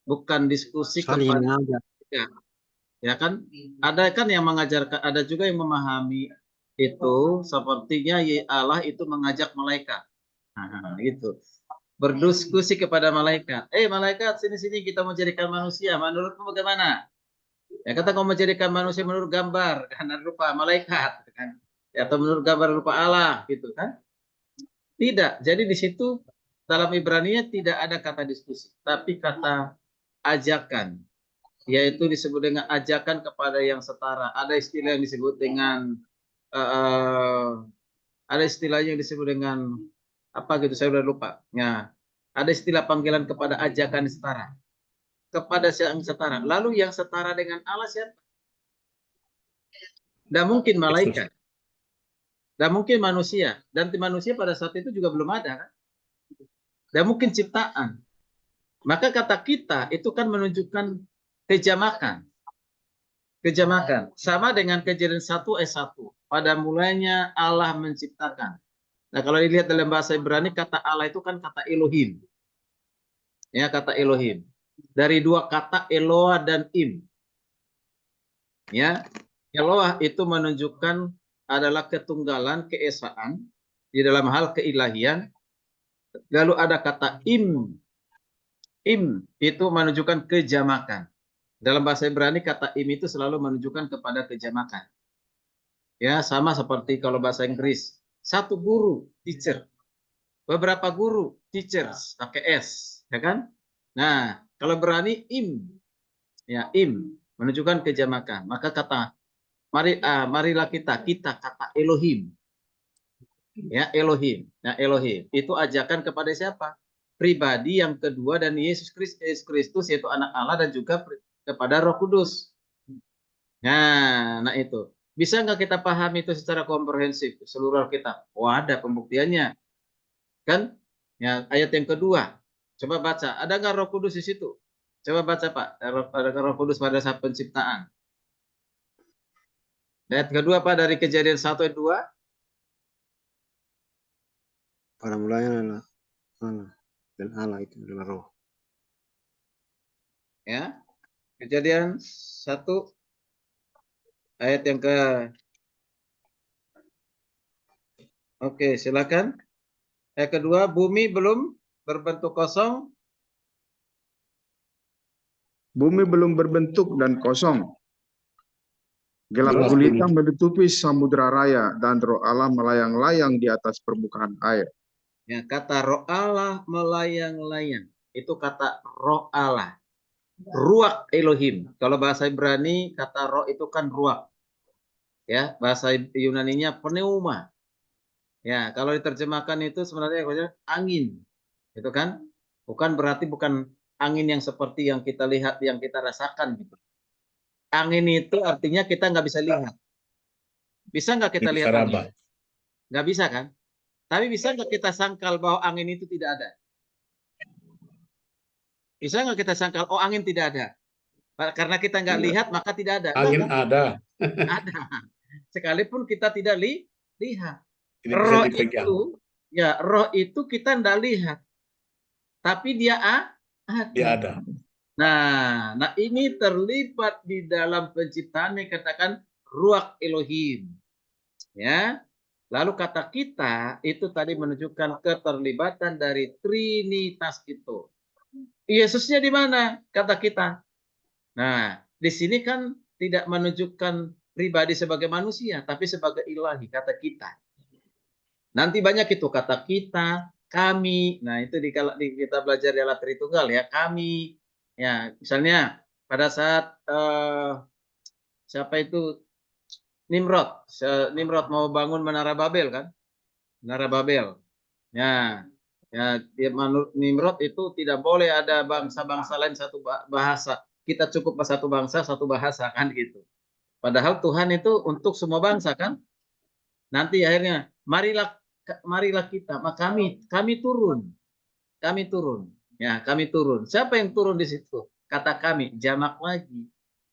[SPEAKER 1] Bukan diskusi kepada ya. Ya kan? Ada kan yang mengajarkan, ada juga yang memahami itu sepertinya Allah itu mengajak malaikat. Nah, gitu. Berdiskusi kepada malaikat. Malaikat, sini-sini kita mau jadikan manusia. Menurutmu bagaimana? Ya kata kau menjadikan manusia menurut gambar dan rupa malaikat kan. Ya, atau menurut gambar rupa Allah gitu kan. Tidak. Jadi di situ dalam Ibrani tidak ada kata diskusi, tapi kata ajakan. yaitu disebut dengan ajakan kepada yang setara. Ada istilah yang disebut dengan ada istilahnya yang disebut dengan apa gitu, saya udah lupa. Ya, ada istilah panggilan kepada ajakan setara, kepada yang setara. Lalu yang setara dengan Allah siapa? Tidak mungkin malaikat, tidak mungkin manusia, dan manusia pada saat itu juga belum ada, kan? Tidak mungkin ciptaan. Maka kata kita itu kan menunjukkan kejamakan. Kejamakan sama dengan Kejadian 1 ayat 1. Pada mulanya Allah menciptakan. Nah, kalau dilihat dalam bahasa Ibrani, kata Allah itu kan kata Elohim. Ya, kata Elohim. Dari dua kata Eloah dan Im. Ya, Eloah itu menunjukkan adalah ketunggalan, keesaan di dalam hal keilahian. Lalu ada kata Im. Im itu menunjukkan kejamakan. Dalam bahasa Ibrani kata Im itu selalu menunjukkan kepada kejamakan. Ya, sama seperti kalau bahasa Inggris. Satu guru, teacher. Beberapa guru, teachers, pakai S, ya kan? Nah, kalau berani Im, ya Im menunjukkan kejamakan. Maka kata marilah kita kata Elohim. Ya, Elohim. Nah, Elohim itu ajakan kepada siapa? Pribadi yang kedua dan Yesus Kristus yaitu anak Allah dan juga kepada Roh Kudus. Nah itu. Bisa nggak kita pahami itu secara komprehensif seluruh Alkitab? Oh, ada pembuktiannya. Kan? Ya, ayat yang kedua. Coba baca. Ada nggak Roh Kudus di situ? Coba baca, Pak. Ada Roh Kudus pada saat penciptaan. Ayat kedua, Pak, dari Kejadian 1 ayat 2.
[SPEAKER 4] Pada mulanya adalah Allah, dan Allah itu adalah roh.
[SPEAKER 1] Ya. Kejadian 1 ayat yang ke. Oke, silakan. Ayat kedua, bumi belum berbentuk kosong.
[SPEAKER 2] Bumi belum berbentuk dan kosong. Gelap
[SPEAKER 3] Gelap
[SPEAKER 2] gulita
[SPEAKER 3] gulita.
[SPEAKER 2] menutupi samudra raya dan Roh Allah melayang-layang di atas permukaan air.
[SPEAKER 1] Ya, kata Roh Allah melayang-layang. Itu kata Roh Allah. Ruach Elohim. Kalau bahasa Ibrani kata roh itu kan ruach. Ya, bahasa Yunaninya pneuma. Ya, kalau diterjemahkan itu sebenarnya angin. Itu kan? Bukan angin yang seperti yang kita lihat, yang kita rasakan gitu. Angin itu artinya kita nggak bisa lihat. Bisa nggak kita lihat angin? Nggak bisa kan? Tapi bisa nggak kita sangkal bahwa angin itu tidak ada? Bisa nggak kita sangkal, oh angin tidak ada? Karena kita nggak lihat maka tidak ada.
[SPEAKER 3] Angin
[SPEAKER 1] Enggak,
[SPEAKER 3] ada.
[SPEAKER 1] ada. Sekalipun kita tidak lihat.
[SPEAKER 3] Tidak bisa
[SPEAKER 1] Roh
[SPEAKER 3] dipegang.
[SPEAKER 1] itu, ya roh itu kita tidak lihat. Tapi dia ada.
[SPEAKER 3] Dia ada.
[SPEAKER 1] Nah ini terlibat di dalam penciptaan yang katakan Ruach Elohim. Ya. Lalu kata kita itu tadi menunjukkan keterlibatan dari Trinitas itu. Yesusnya di mana? Kata kita. Nah, di sini kan tidak menunjukkan pribadi sebagai manusia, tapi sebagai ilahi, kata kita. Nanti banyak itu kata kita, kami. Nah, itu kita belajar di alat Tritunggal ya, kami. Ya, misalnya pada saat siapa itu Nimrod. Nimrod mau bangun Menara Babel kan? Menara Babel. Ya, menurut Nimrod itu tidak boleh ada bangsa-bangsa lain satu bahasa. Kita cukup satu bangsa, satu bahasa kan gitu. Padahal Tuhan itu untuk semua bangsa kan. Nanti akhirnya marilah kita, kami turun. Kami turun. Ya, kami turun. Siapa yang turun di situ? Kata kami, jamak lagi.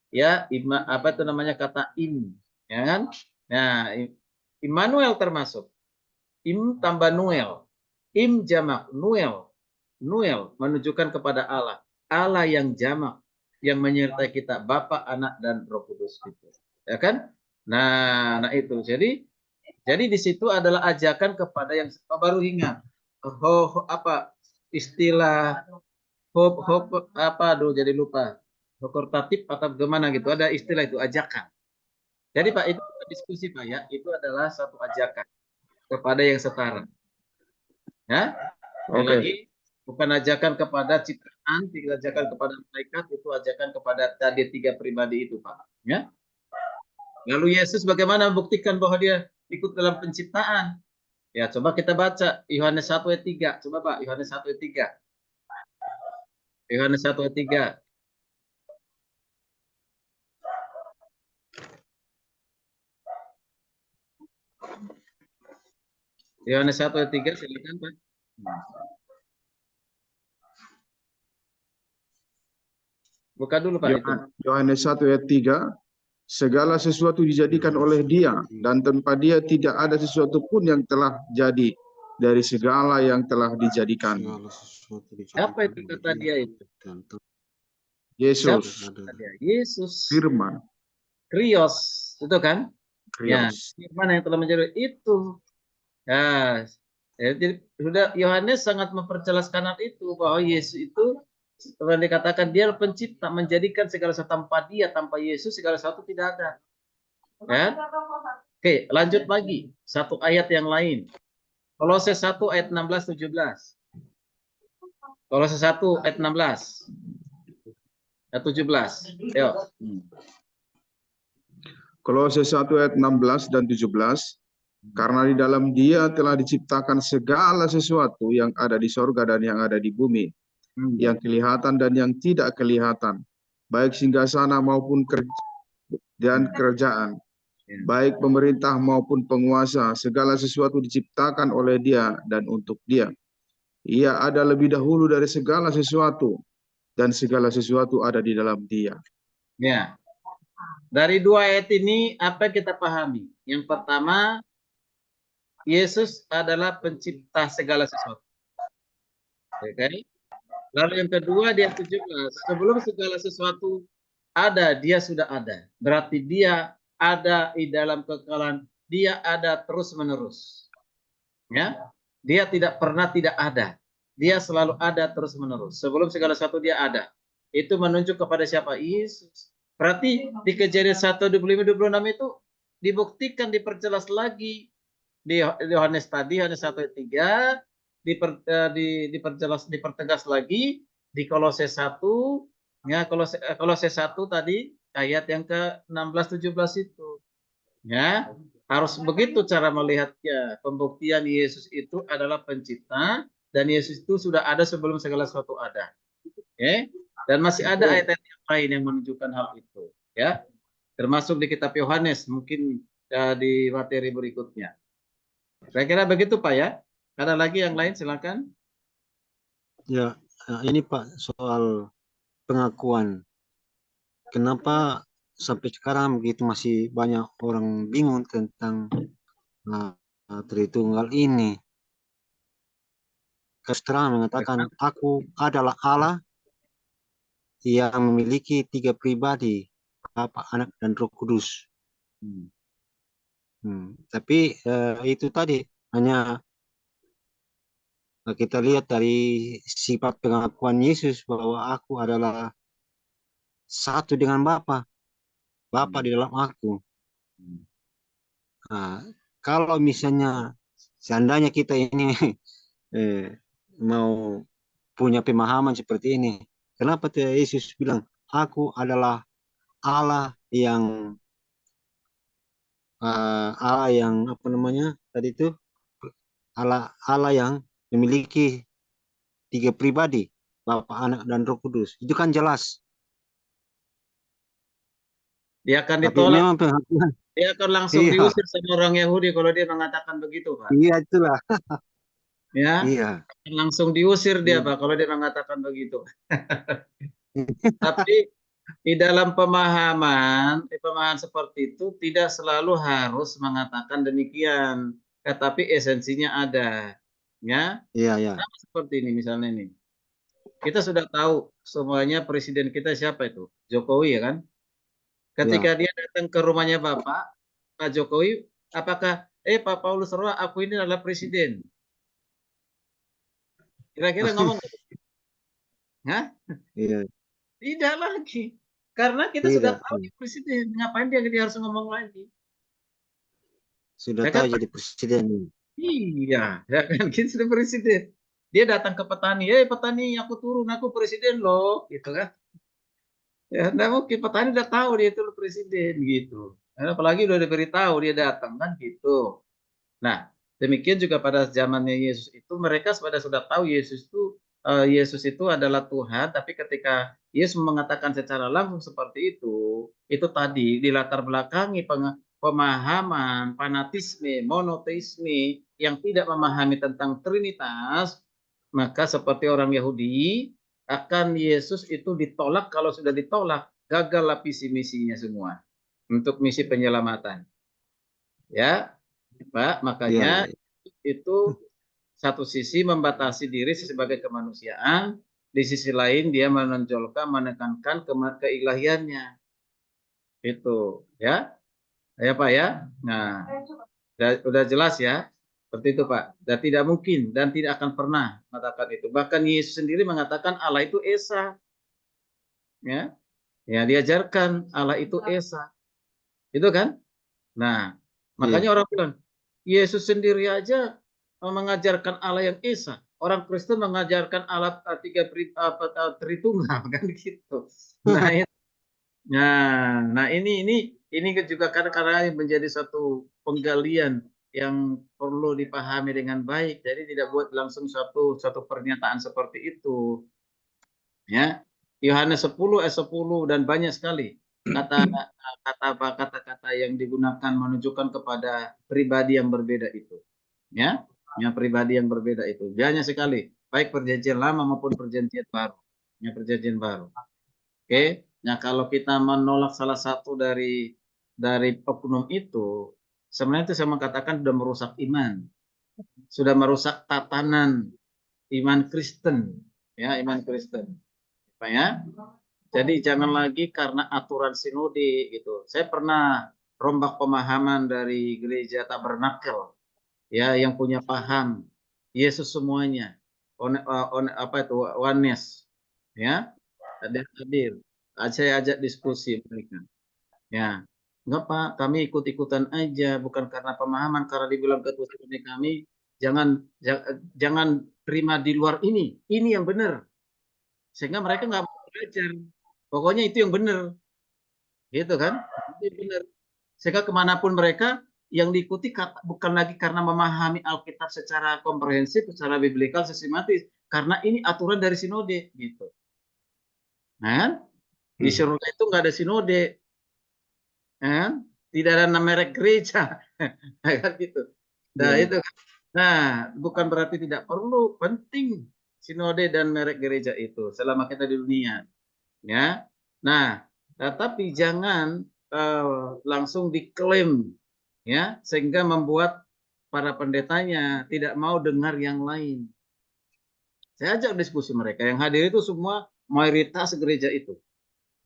[SPEAKER 1] Ya, apa itu namanya kata im, ya kan? Nah, Immanuel termasuk. Im tambah Nuel. Im jamak, Nuel menunjukkan kepada Allah. Allah yang jamak, yang menyertai kita, Bapa, Anak, dan Roh Kudus itu. Ya kan? Nah itu. Jadi di situ adalah ajakan kepada yang baru ingat. Apa istilah apa aduh jadi lupa. Hokortatif atau gimana gitu. Ada istilah itu ajakan. Jadi Pak itu diskusi Pak ya, itu adalah satu ajakan kepada yang setara. Ya,
[SPEAKER 2] Oke.
[SPEAKER 1] bukan ajakan kepada ciptaan Tidak ajakan kepada malaikat, itu ajakan kepada tadi 3 pribadi itu, Pak. Ya. Lalu Yesus bagaimana membuktikan bahwa dia ikut dalam penciptaan? Ya, coba kita baca Yohanes 1 ayat 3. Coba Pak, Yohanes 1 ayat 3. Yohanes 1 ayat 3. Yohanes 1 ayat 3, silakan Pak. Buka dulu Pak itu.
[SPEAKER 2] Yohanes 1 ayat 3, segala sesuatu dijadikan oleh Dia, dan tanpa Dia tidak ada sesuatu pun yang telah jadi dari segala yang telah dijadikan.
[SPEAKER 1] Apa itu kata dia itu?
[SPEAKER 2] Yesus,
[SPEAKER 1] Yesus.
[SPEAKER 2] firman,
[SPEAKER 1] Krios, itu kan? Ya,
[SPEAKER 2] Krios.
[SPEAKER 1] firman yang telah menjadi itu. Ya, jadi sudah Yohanes sangat memperjelaskan hal itu, bahwa Yesus itu seperti dikatakan dia pencipta, menjadikan segala sesuatu. Tanpa dia, tanpa Yesus segala sesuatu tidak ada. Ya? Oke, lanjut lagi satu ayat yang lain. Kolose 1 ayat 16-17. Kolose 1 ayat 16 ayat 17. Ayo.
[SPEAKER 2] Kolose 1 ayat 16 dan 17, karena di dalam Dia telah diciptakan segala sesuatu yang ada di sorga dan yang ada di bumi, yang kelihatan dan yang tidak kelihatan, baik singgasana maupun kerajaan, baik pemerintah maupun penguasa, segala sesuatu diciptakan oleh Dia dan untuk Dia. Ia ada lebih dahulu dari segala sesuatu, dan segala sesuatu ada di dalam Dia.
[SPEAKER 1] Ya. Dari 2 ayat ini apa yang kita pahami? Yang pertama, Yesus adalah pencipta segala sesuatu. Oke. Lalu yang kedua dia 17, sebelum segala sesuatu ada, dia sudah ada. Berarti dia ada di dalam kekekalan, dia ada terus-menerus. Ya. Dia tidak pernah tidak ada. Dia selalu ada terus-menerus. Sebelum segala sesuatu dia ada. Itu menunjuk kepada siapa? Yesus. Berarti di Kejadian 1:25-26 itu dibuktikan, diperjelas lagi di Yohanes tadi, Yohanes 1 ayat 3, dipertegas lagi di Kolose 1, ya Kolose 1 tadi ayat yang ke-16-17 itu. Ya, harus begitu cara melihatnya. Pembuktian Yesus itu adalah pencipta, dan Yesus itu sudah ada sebelum segala sesuatu ada. Oke? Dan masih ada ayat-ayat yang lain yang menunjukkan hal itu, ya. Termasuk di kitab Yohanes, mungkin di materi berikutnya. Saya kira begitu Pak ya. Ada lagi yang lain, silakan.
[SPEAKER 4] Ya, ini Pak soal pengakuan. Kenapa sampai sekarang begitu masih banyak orang bingung tentang Tritunggal ini? Terang mengatakan aku adalah Allah yang memiliki 3 pribadi, Bapa, Anak, dan Roh Kudus. Tapi itu tadi hanya kita lihat dari sifat pengakuan Yesus bahwa aku adalah satu dengan Bapa, Bapa di dalam aku. Nah, kalau misalnya seandainya kita ini mau punya pemahaman seperti ini, kenapa Yesus bilang aku adalah Allah yang apa namanya tadi itu, Allah yang memiliki 3 pribadi, Bapa, Anak, dan Roh Kudus. Itu kan jelas.
[SPEAKER 1] Dia akan
[SPEAKER 4] Tapi
[SPEAKER 1] ditolak.
[SPEAKER 4] memang pengakuan.
[SPEAKER 1] Dia akan langsung
[SPEAKER 4] Iya.
[SPEAKER 1] diusir sama orang Yahudi kalau dia mengatakan begitu, Pak.
[SPEAKER 4] Iya, itulah.
[SPEAKER 1] Ya.
[SPEAKER 4] Iya.
[SPEAKER 1] Akan langsung diusir dia, Pak, kalau dia mengatakan begitu. Tapi di dalam pemahaman seperti itu tidak selalu harus mengatakan demikian, tetapi esensinya ada. Ya.
[SPEAKER 4] Iya, iya.
[SPEAKER 1] Sama seperti ini misalnya nih. Kita sudah tahu semuanya presiden kita siapa itu? Jokowi ya kan? Ketika dia datang ke rumahnya Pak Jokowi, apakah Pak Paulus Roa, aku ini adalah presiden? Kira-kira ngomong? Hah?
[SPEAKER 4] Iya.
[SPEAKER 1] Tidak lagi. Karena kita sudah tahu dia presiden. Ngapain dia harus ngomong lagi?
[SPEAKER 4] Sudah tahu jadi presiden.
[SPEAKER 1] Iya, ya kan, kita sudah presiden. Dia datang ke petani, petani aku turun, aku presiden loh, gitu kan. Ya, enggak mungkin, petani udah tahu dia itu presiden gitu. Apalagi udah diberitahu dia datang kan gitu. Nah, demikian juga pada zamannya Yesus itu mereka sudah tahu Yesus itu adalah Tuhan, tapi ketika Yesus mengatakan secara langsung seperti itu tadi dilatar belakangi pemahaman fanatisme, monoteisme yang tidak memahami tentang Trinitas, maka seperti orang Yahudi akan Yesus itu ditolak. Kalau sudah ditolak, gagallah visi misinya semua untuk misi penyelamatan. Ya, Pak,
[SPEAKER 4] Iya,
[SPEAKER 1] makanya
[SPEAKER 4] iya.
[SPEAKER 1] itu satu sisi membatasi diri sebagai kemanusiaan, di sisi lain dia menonjolkan, menekankan keilahiannya. Itu, ya. Ya, Pak ya. Nah, udah jelas ya. Seperti itu, Pak. Dan tidak mungkin dan tidak akan pernah mengatakan itu. Bahkan Yesus sendiri mengatakan Allah itu Esa. Ya. Ya, diajarkan Allah itu Esa. Itu kan? Nah,
[SPEAKER 4] Iya.
[SPEAKER 1] makanya orang bilang, Yesus sendiri aja mengajarkan Allah yang Esa. Orang Kristen mengajarkan Allah Tritunggal kan gitu. Nah, nah ini juga karena menjadi satu penggalian yang perlu dipahami dengan baik. Jadi tidak buat langsung satu pernyataan seperti itu. Ya, Yohanes 10 ayat 10 dan banyak sekali kata-kata yang digunakan menunjukkan kepada pribadi yang berbeda itu. Ya, yang pribadi yang berbeda itu banyak sekali, baik perjanjian lama maupun perjanjian baru. Ya, perjanjian baru. Oke. Nah, kalau kita menolak salah satu dari oknum itu, sebenarnya itu saya mengatakan sudah merusak iman, sudah merusak tatanan iman Kristen, ya, iman Kristen. Pak ya. Jadi jangan lagi karena aturan sinode gitu. Saya pernah rombak pemahaman dari gereja Tabernakel ya yang punya paham Yesus semuanya. Apa itu oneness ya. Ada hadir. Saya ajak diskusi mereka. Ya. Enggak Pak, kami ikut-ikutan aja bukan karena pemahaman, karena dibilang ketua sinode kami jangan terima di luar ini. Ini yang benar. Sehingga mereka nggak mau belajar. Pokoknya itu yang benar, gitu kan? Itu yang benar. Sehingga kemanapun mereka yang diikuti bukan lagi karena memahami Alkitab secara komprehensif, secara biblikal, sistematis, karena ini aturan dari sinode, gitu. Nah, di surga itu nggak ada sinode, tidak ada merek gereja, kan gitu. Nah
[SPEAKER 2] Ya.
[SPEAKER 1] itu, nah bukan berarti tidak perlu, penting sinode dan merek gereja itu selama kita di dunia. Ya, nah, tapi jangan langsung diklaim, ya, sehingga membuat para pendetanya tidak mau dengar yang lain. Saya ajak diskusi mereka, yang hadir itu semua mayoritas gereja itu,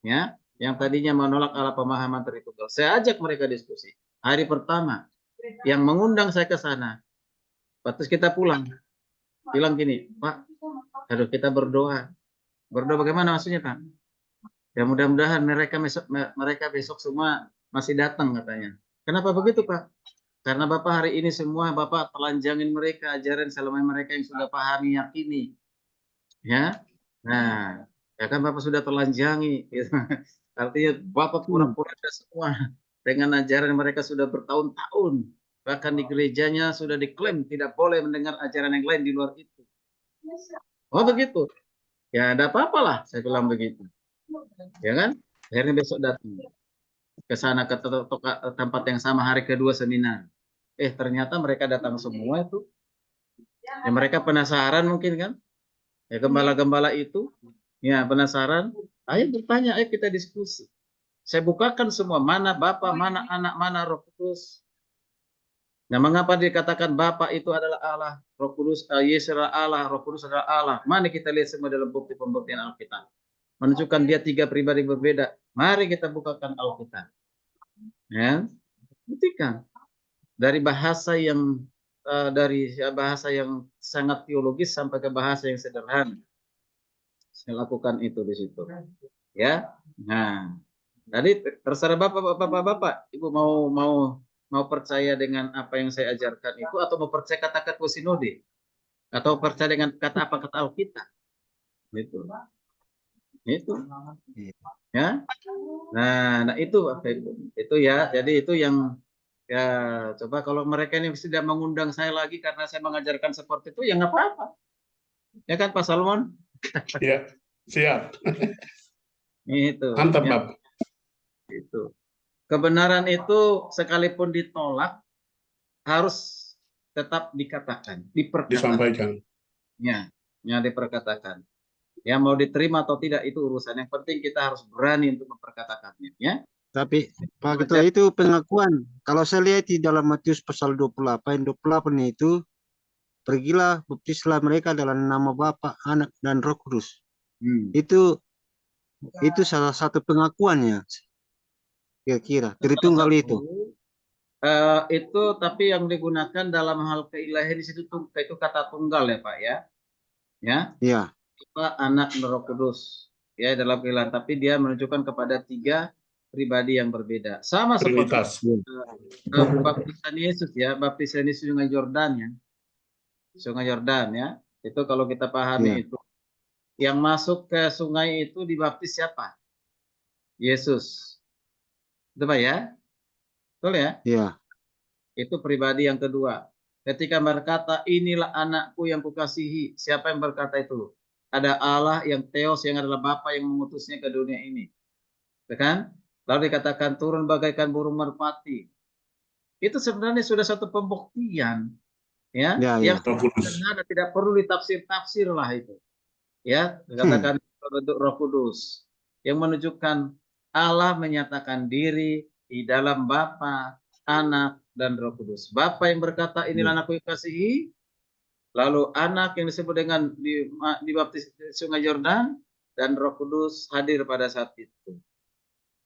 [SPEAKER 1] ya, yang tadinya menolak ala pemahaman Tritunggal. Saya ajak mereka diskusi. Hari pertama, yang mengundang saya ke sana, waktu kita pulang, bilang gini, Pak, aduh kita berdoa. Berdoa bagaimana maksudnya, Pak? Ya mudah-mudahan mereka besok semua masih datang katanya. Kenapa begitu Pak? Karena Bapak hari ini semua Bapak telanjangin mereka, ajaran selama mereka yang sudah pahami yakini. Ya. Nah, ya kan Bapak sudah telanjangi. Gitu. Artinya Bapak pura-pura ada semua dengan ajaran mereka sudah bertahun-tahun. Bahkan di gerejanya sudah diklaim tidak boleh mendengar ajaran yang lain di luar itu. Oh begitu. Ya ada apa-apa lah saya bilang begitu. Ya kan? Akhirnya besok datang ke sana ke tempat yang sama hari kedua seminar. Ternyata mereka datang semua itu. Ya mereka penasaran mungkin kan? Ya gembala-gembala itu ya penasaran. Ayo bertanya, ayo kita diskusi. Saya bukakan semua mana Bapa, mana Anak, mana Roh Kudus. Nah, mengapa dikatakan Bapa itu adalah Allah, Roh Kudus, Yesus adalah Allah, Roh Kudus adalah Allah. Mana kita lihat semua dalam bukti pembuktian Alkitab. Menunjukkan dia tiga pribadi berbeda. Mari kita bukakan Alkitab. Ya, buktikan dari bahasa yang sangat teologis sampai ke bahasa yang sederhana. Saya lakukan itu di situ. Ya. Nah, tadi terserah Bapak, Ibu mau percaya dengan apa yang saya ajarkan itu atau mau percaya kata-kata sinode. Atau percaya dengan kata apa kata Alkitab. Gitu. Itu. Ya. Nah itu Bapak Ibu. Itu ya. Jadi itu yang ya coba kalau mereka ini tidak mengundang saya lagi karena saya mengajarkan seperti itu ya nggak apa-apa. Ya kan Pak Salmon?
[SPEAKER 3] Ya, siap.
[SPEAKER 1] Itu.
[SPEAKER 3] Mantap,
[SPEAKER 1] Ya,
[SPEAKER 3] Bapak.
[SPEAKER 1] itu. Kebenaran itu sekalipun ditolak harus tetap dikatakan, diperkatakan.
[SPEAKER 3] Disampaikan.
[SPEAKER 1] Ya, diperkatakan. Ya mau diterima atau tidak itu urusan. Yang penting kita harus berani untuk memperkatakannya. Ya.
[SPEAKER 4] Tapi Pak Ketua itu pengakuan. Kalau saya lihat di dalam Matius pasal 28 itu, pergilah baptislah mereka dalam nama Bapa, Anak dan Roh Kudus. Itu salah satu pengakuannya. Kira-kira Tritunggal itu.
[SPEAKER 1] Itu tapi yang digunakan dalam hal keilahian di situ itu kata tunggal ya Pak ya. Ya.
[SPEAKER 4] Iya.
[SPEAKER 1] Bapa, Anak dan Roh Kudus. Ya dalam keilahian tapi dia menunjukkan kepada 3 pribadi yang berbeda. Sama
[SPEAKER 3] Trinitas.
[SPEAKER 1] seperti baptisan Yesus ya, baptisan Yesus Sungai Yordan ya. Sungai Yordan ya. Itu kalau kita pahami itu. Yang masuk ke sungai itu dibaptis siapa? Yesus. Itu Pak ya? Betul ya?
[SPEAKER 4] Iya.
[SPEAKER 1] Itu pribadi yang kedua. Ketika berkata, inilah anakku yang kukasihi. Siapa yang berkata itu? Ada Allah yang Theos yang adalah Bapa yang mengutusnya ke dunia ini. Kan? Lalu dikatakan turun bagaikan burung merpati. Itu sebenarnya sudah satu pembuktian. Ya, yang sederhana tidak perlu ditafsir-tafsir lah itu. Ya, dikatakan bentuk Roh Kudus yang menunjukkan Allah menyatakan diri di dalam Bapa, Anak dan Roh Kudus. Bapa yang berkata inilah anakku yang kasihi, lalu Anak yang disebut dengan dibaptis di Sungai Yordan dan Roh Kudus hadir pada saat itu.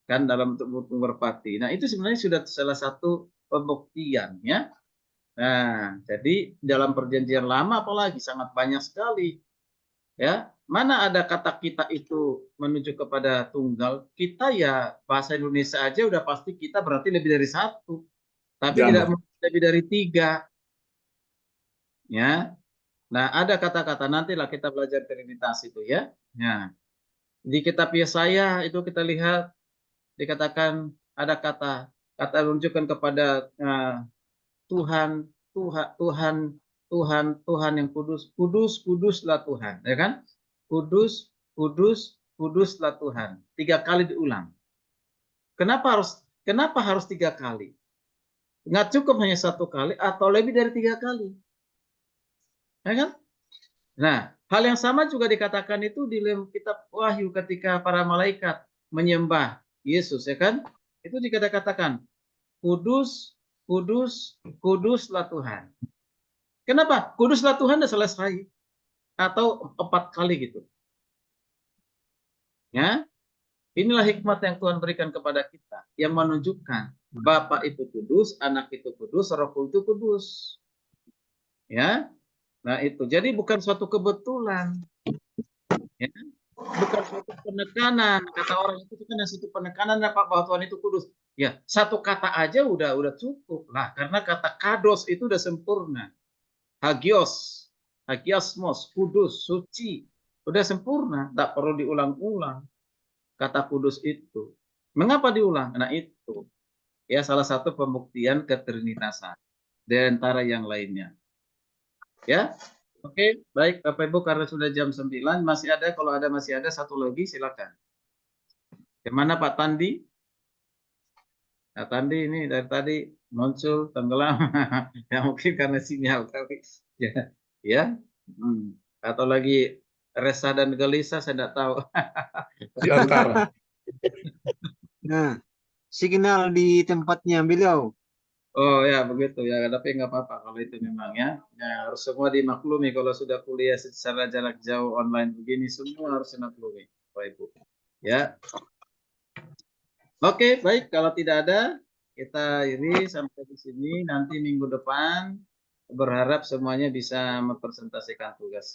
[SPEAKER 1] Kan dalam bentuk merpati. Nah, itu sebenarnya sudah salah satu pembuktian ya. Nah, jadi dalam perjanjian lama apalagi sangat banyak sekali. Ya, mana ada kata kita itu menuju kepada tunggal, kita ya bahasa Indonesia aja udah pasti kita berarti lebih dari 1, tapi tidak lebih dari 3. Ya, nah ada kata-kata nantilah kita belajar Trinitas itu ya. Nah, di kitab Yesaya itu kita lihat dikatakan ada kata menunjukkan kepada Tuhan, Tuhan yang kudus, kuduslah Tuhan, ya kan? Kudus, kuduslah Tuhan. 3 kali diulang. Kenapa harus 3 kali? Nggak cukup hanya 1 kali atau lebih dari 3 kali. Ya kan? Nah, hal yang sama juga dikatakan itu di dalam kitab Wahyu ketika para malaikat menyembah Yesus, ya kan? Itu dikatakan kudus, kuduslah Tuhan. Kenapa? Kuduslah Tuhan sudah selesai. Atau 4 kali gitu. Ya, inilah hikmat yang Tuhan berikan kepada kita yang menunjukkan Bapa itu kudus, Anak itu kudus, Roh itu kudus. Ya, nah itu. Jadi bukan suatu kebetulan, ya. Bukan suatu penekanan. Kata orang itu kan suatu penekanan Pak bahwa Tuhan itu kudus. Ya, 1 kata aja udah cukup lah. Karena kata kados itu udah sempurna. Hagiosmos, kudus, suci, udah sempurna, tak perlu diulang-ulang. Kata kudus itu. Mengapa diulang? Nah itu. Ya salah satu pembuktian ketrinitasan. Di antara yang lainnya. Ya. Oke, baik Bapak Ibu karena sudah jam 9 masih ada masih ada 1 lagi silakan. Gimana Pak Tandi? Pak Tandi ini dari tadi muncul tenggelam. Ya mungkin karena sinyal kali. Ya. Atau lagi resah dan gelisah saya tidak tahu.
[SPEAKER 3] Di antara.
[SPEAKER 4] Nah, signal di tempatnya beliau.
[SPEAKER 1] Oh ya begitu ya, tapi nggak apa-apa kalau itu memang ya. Ya harus semua dimaklumi kalau sudah kuliah secara jarak jauh online begini semua harus dimaklumi, Bapak Ibu. Ya. Oke, baik kalau tidak ada kita ini sampai di sini nanti minggu depan berharap semuanya bisa mempresentasikan tugasnya.